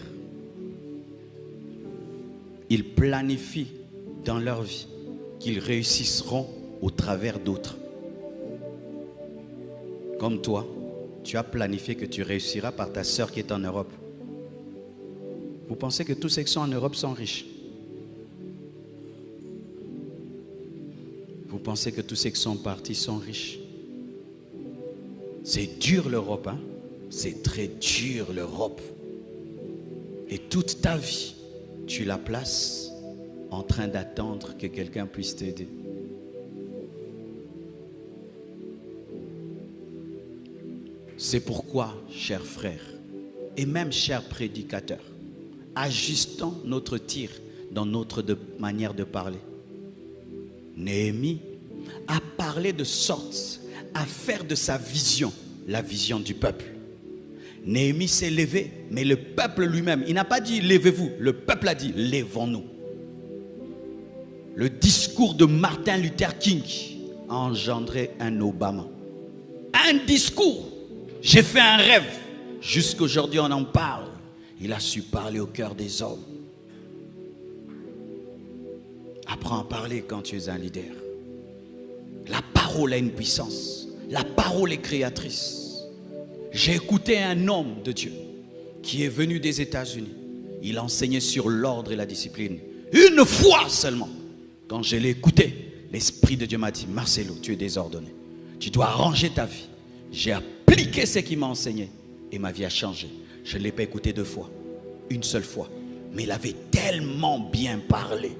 Ils planifient dans leur vie qu'ils réussiront au travers d'autres. Comme toi, tu as planifié que tu réussiras par ta sœur qui est en Europe. Vous pensez que tous ceux qui sont en Europe sont riches? Vous pensez que tous ceux qui sont partis sont riches? C'est dur l'Europe, hein? C'est très dur l'Europe. Et toute ta vie, tu la places en train d'attendre que quelqu'un puisse t'aider. C'est pourquoi, chers frères, et même chers prédicateurs, ajustons notre tir dans notre manière de parler. Néhémie a parlé de sorte à faire de sa vision la vision du peuple. Néhémie s'est levé, mais le peuple lui-même, il n'a pas dit levez-vous, le peuple a dit levons-nous. Le discours de Martin Luther King a engendré un Obama. Un discours. J'ai fait un rêve. Jusqu'aujourd'hui, on en parle. Il a su parler au cœur des hommes. Apprends à parler quand tu es un leader. La parole a une puissance. La parole est créatrice. J'ai écouté un homme de Dieu qui est venu des États-Unis. Il enseignait sur l'ordre et la discipline. Une fois seulement. Quand je l'ai écouté, l'Esprit de Dieu m'a dit, Marcelo, tu es désordonné. Tu dois arranger ta vie. J'ai appliqué ce qu'il m'a enseigné et ma vie a changé. Je ne l'ai pas écouté 2 fois, une seule fois. Mais il avait tellement bien parlé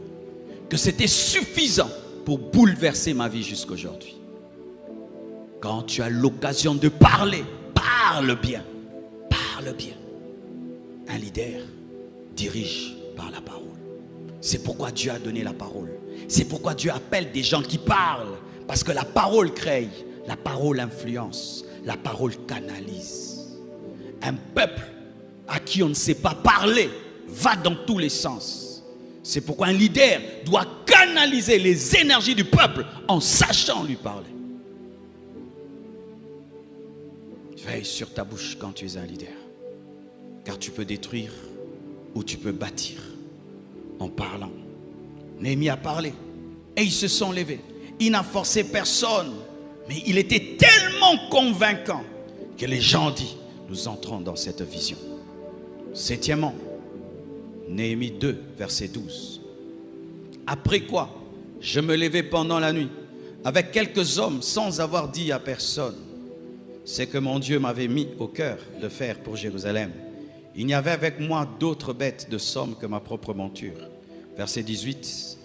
que c'était suffisant pour bouleverser ma vie jusqu'aujourd'hui. Quand tu as l'occasion de parler, parle bien. Parle bien. Un leader dirige par la parole. C'est pourquoi Dieu a donné la parole. C'est pourquoi Dieu appelle des gens qui parlent. Parce que la parole crée, la parole influence, la parole canalise. Un peuple à qui on ne sait pas parler va dans tous les sens. C'est pourquoi un leader doit canaliser les énergies du peuple en sachant lui parler. Veille sur ta bouche quand tu es un leader. Car tu peux détruire ou tu peux bâtir en parlant. Néhémie a parlé et ils se sont levés. Il n'a forcé personne, mais il était tellement convaincant que les gens ont dit, nous entrons dans cette vision. Septièmement, Néhémie 2, verset 12. Après quoi, je me levai pendant la nuit avec quelques hommes sans avoir dit à personne ce que mon Dieu m'avait mis au cœur de faire pour Jérusalem. Il n'y avait avec moi d'autres bêtes de somme que ma propre monture. Verset 18.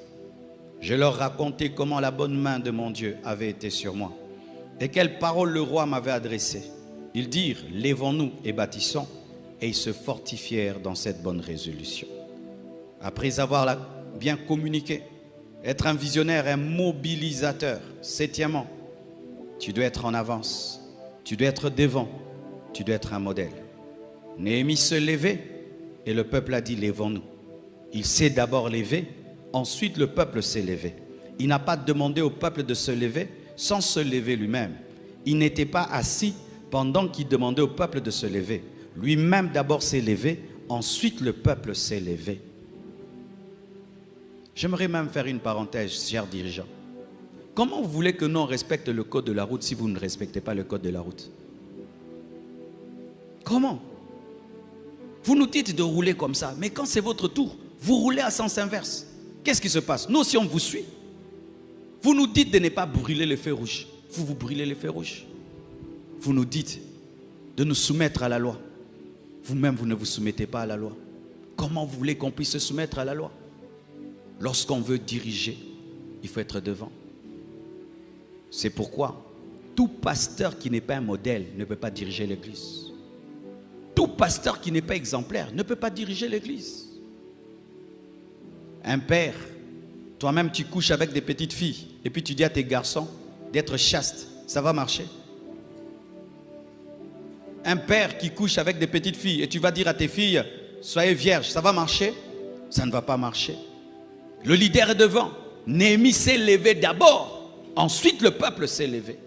Je leur racontai comment la bonne main de mon Dieu avait été sur moi et quelles paroles le roi m'avait adressées. Ils dirent, lèvons-nous et bâtissons, et ils se fortifièrent dans cette bonne résolution. Après avoir bien communiqué, être un visionnaire, un mobilisateur. Septièmement, tu dois être en avance, tu dois être devant, tu dois être un modèle. Néhémie se levait et le peuple a dit, lèvons-nous. Il s'est d'abord levé, ensuite le peuple s'est levé. Il n'a pas demandé au peuple de se lever sans se lever lui-même. Il n'était pas assis pendant qu'il demandait au peuple de se lever. Lui-même d'abord s'est levé, ensuite le peuple s'est levé. J'aimerais même faire une parenthèse, chers dirigeants. Comment vous voulez que nous on respecte le code de la route si vous ne respectez pas le code de la route? Comment? Vous nous dites de rouler comme ça, mais quand c'est votre tour, vous roulez à sens inverse. Qu'est-ce qui se passe? Nous aussi on vous suit. Vous nous dites de ne pas brûler les feux rouges. Vous brûlez les feux rouges. Vous nous dites de nous soumettre à la loi. Vous-même, vous ne vous soumettez pas à la loi. Comment vous voulez qu'on puisse se soumettre à la loi? Lorsqu'on veut diriger, il faut être devant. C'est pourquoi tout pasteur qui n'est pas un modèle ne peut pas diriger l'église. Tout pasteur qui n'est pas exemplaire ne peut pas diriger l'église. Un père, toi-même tu couches avec des petites filles et puis tu dis à tes garçons d'être chastes, ça va marcher? un père qui couche avec des petites filles et tu vas dire à tes filles, soyez vierges, ça va marcher? Ça ne va pas marcher. Le leader est devant. Néhémie s'est levé d'abord. Ensuite, le peuple s'est levé.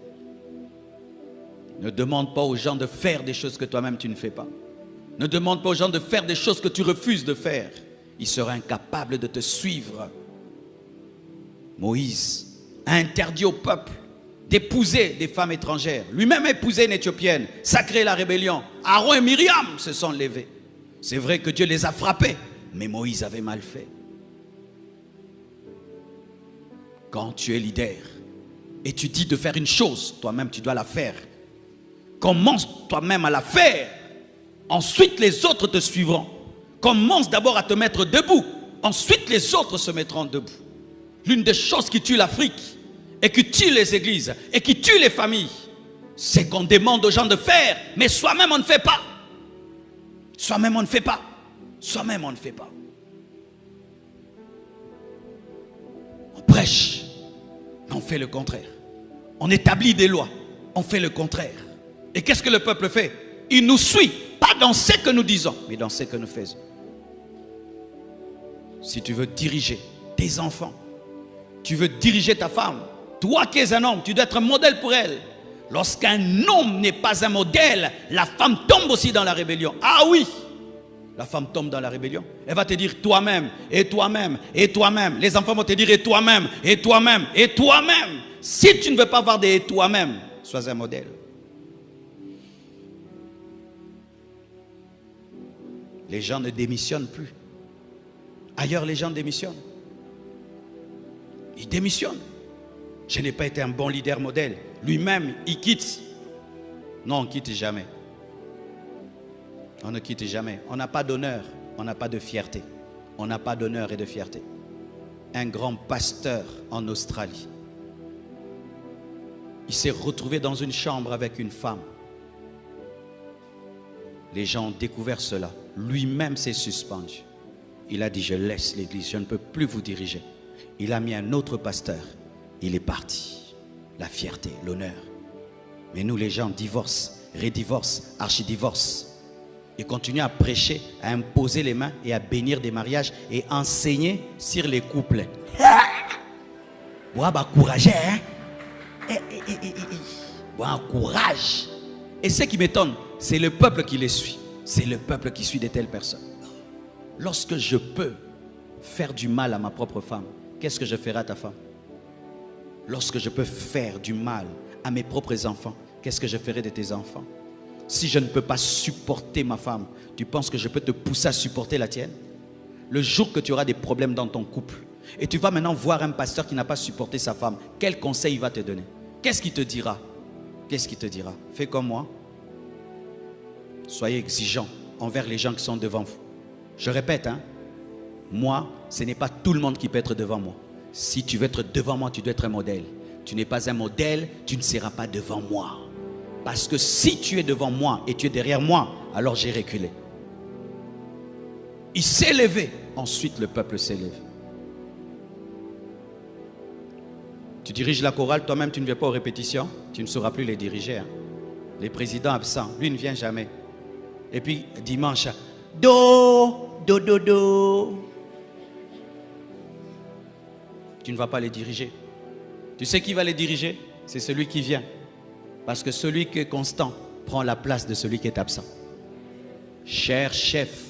Ne demande pas aux gens de faire des choses que toi-même tu ne fais pas. Ne demande pas aux gens de faire des choses que tu refuses de faire. Ils seraient incapables de te suivre. Moïse a interdit au peuple d'épouser des femmes étrangères. Lui-même a épousé une Éthiopienne. Ça a créé la rébellion. Aaron et Myriam se sont levés. C'est vrai que Dieu les a frappés, mais Moïse avait mal fait. Quand tu es leader et tu dis de faire une chose, toi-même tu dois la faire. Commence toi-même à la faire. Ensuite les autres te suivront. Commence d'abord à te mettre debout. Ensuite les autres se mettront debout. L'une des choses qui tue l'Afrique et qui tue les églises et qui tue les familles, c'est qu'on demande aux gens de faire, mais soi-même on ne fait pas. Soi-même on ne fait pas. Soi-même on ne fait pas. On prêche, mais on fait le contraire. On établit des lois, on fait le contraire. Et qu'est-ce que le peuple fait? Il nous suit, pas dans ce que nous disons, mais dans ce que nous faisons. Si tu veux diriger tes enfants, tu veux diriger ta femme, toi qui es un homme, tu dois être un modèle pour elle. Lorsqu'un homme n'est pas un modèle, la femme tombe aussi dans la rébellion. Ah oui, la femme tombe dans la rébellion. Elle va te dire toi-même, et toi-même, et toi-même. Les enfants vont te dire et toi-même, et toi-même, et toi-même. Si tu ne veux pas avoir des toi-même, sois un modèle. Les gens ne démissionnent plus. Ailleurs, les gens démissionnent. Ils démissionnent. Je n'ai pas été un bon leader modèle. Lui-même, il quitte. Non, on ne quitte jamais. On ne quitte jamais. On n'a pas d'honneur, on n'a pas de fierté. On n'a pas d'honneur et de fierté. Un grand pasteur en Australie, il s'est retrouvé dans une chambre avec une femme. Les gens ont découvert cela. Lui-même s'est suspendu. Il a dit, je laisse l'église, je ne peux plus vous diriger. Il a mis un autre pasteur. Il est parti. La fierté, l'honneur. Mais nous, les gens, divorcent, rédivorcent, archidivorcent. Et continuent à prêcher, à imposer les mains et à bénir des mariages et enseigner sur les couples. Bah, courage, hein? Courage. Et ce qui m'étonne, c'est le peuple qui les suit. C'est le peuple qui suit de telles personnes. Lorsque je peux faire du mal à ma propre femme, qu'est-ce que je ferai à ta femme? Lorsque je peux faire du mal à mes propres enfants, qu'est-ce que je ferai de tes enfants? Si je ne peux pas supporter ma femme, tu penses que je peux te pousser à supporter la tienne? Le jour que tu auras des problèmes dans ton couple, et tu vas maintenant voir un pasteur qui n'a pas supporté sa femme, quel conseil il va te donner? Qu'est-ce qu'il te dira? Qu'est-ce qu'il te dira? Fais comme moi. Soyez exigeants envers les gens qui sont devant vous. Je répète, hein, moi, ce n'est pas tout le monde qui peut être devant moi. Si tu veux être devant moi, tu dois être un modèle. Tu n'es pas un modèle, tu ne seras pas devant moi. Parce que si tu es devant moi et tu es derrière moi, alors j'ai reculé. Il s'est levé, ensuite le peuple s'est levé. Tu diriges la chorale, toi-même tu ne viens pas aux répétitions, tu ne sauras plus les diriger. Hein. Les présidents absents, lui ne vient jamais. Et puis dimanche, do, do, do, do. Tu ne vas pas les diriger. Tu sais qui va les diriger? C'est celui qui vient. Parce que celui qui est constant prend la place de celui qui est absent. Cher chef,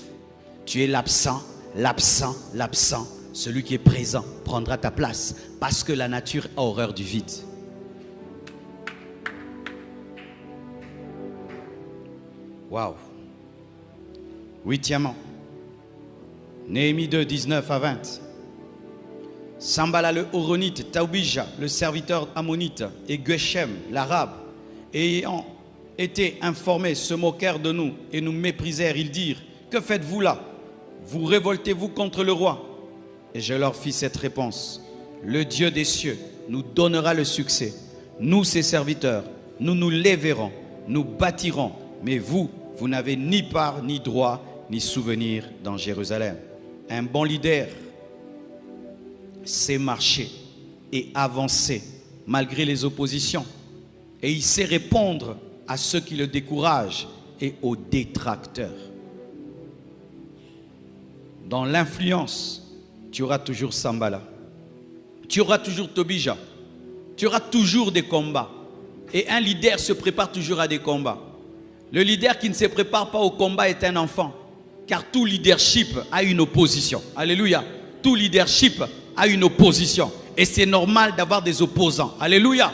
tu es l'absent, l'absent, l'absent. Celui qui est présent prendra ta place. Parce que la nature a horreur du vide. Waouh. Huitièmement, Néhémie 2, 19 à 20. Sambala le Horonite, Taubija, le serviteur ammonite, et Geshem, l'arabe, ayant été informés, se moquèrent de nous et nous méprisèrent. Ils dirent, que faites-vous là? Vous révoltez-vous contre le roi? Et je leur fis cette réponse, le Dieu des cieux nous donnera le succès. Nous, ses serviteurs, nous nous lèverons, nous bâtirons, mais vous, vous n'avez ni part, ni droit, ni souvenir dans Jérusalem. Un bon leader sait marcher et avancer malgré les oppositions. Et il sait répondre à ceux qui le découragent et aux détracteurs. Dans l'influence, tu auras toujours Sambala. Tu auras toujours Tobija. Tu auras toujours des combats. Et un leader se prépare toujours à des combats. Le leader qui ne se prépare pas au combat est un enfant. Car tout leadership a une opposition. Alléluia. Tout leadership a une opposition. Et c'est normal d'avoir des opposants. Alléluia.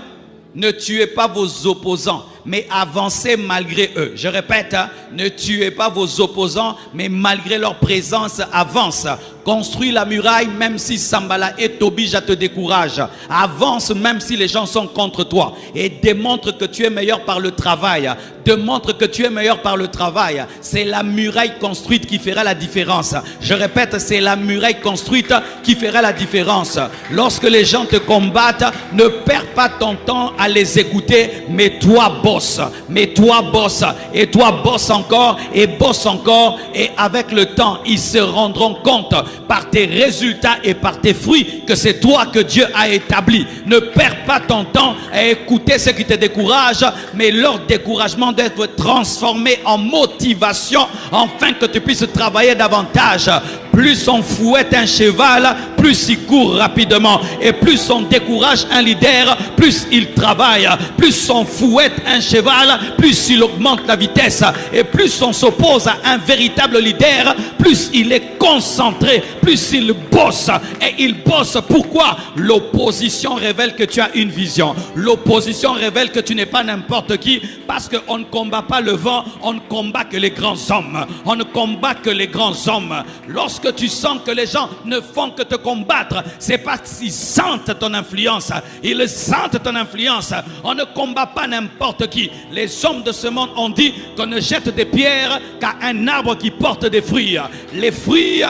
Ne tuez pas vos opposants, mais avancez malgré eux. Je répète, ne tuez pas vos opposants, mais malgré leur présence, avance. Construis la muraille même si Sambala et Tobija te découragent. Avance même si les gens sont contre toi. Et démontre que tu es meilleur par le travail. Démontre que tu es meilleur par le travail. C'est la muraille construite qui fera la différence. Je répète, c'est la muraille construite qui fera la différence. Lorsque les gens te combattent, ne perds pas ton temps à les écouter, mais toi bosse. Mais toi bosse. Et toi bosse encore et bosse encore. Et avec le temps, ils se rendront compte par tes résultats et par tes fruits que c'est toi que Dieu a établi. Ne perds pas ton temps à écouter ceux qui te découragent, mais leur découragement doit être transformé en motivation afin que tu puisses travailler davantage. Plus on fouette un cheval, plus il court rapidement. Et plus on décourage un leader, plus il travaille. Plus on fouette un cheval, plus il augmente la vitesse. Et plus on s'oppose à un véritable leader, plus il est concentré, plus il bosse. Et il bosse. Pourquoi? L'opposition révèle que tu as une vision. L'opposition révèle que tu n'es pas n'importe qui, parce qu'on ne combat pas le vent, on ne combat que les grands hommes. On ne combat que les grands hommes. Lorsque tu sens que les gens ne font que te combattre, c'est parce qu'ils sentent ton influence. Ils sentent ton influence. On ne combat pas n'importe qui. Les hommes de ce monde ont dit qu'on ne jette des pierres qu'à un arbre qui porte des fruits. Les fruits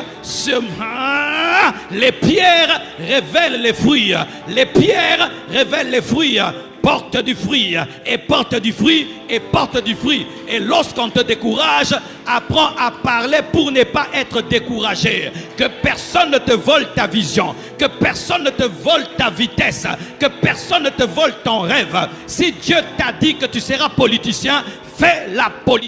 les pierres révèlent les fruits. Les pierres révèlent les fruits. Porte du fruit et porte du fruit et porte du fruit. Et lorsqu'on te décourage, apprends à parler pour ne pas être découragé. Que personne ne te vole ta vision, que personne ne te vole ta vitesse, que personne ne te vole ton rêve. Si Dieu t'a dit que tu seras politicien, fais la politique.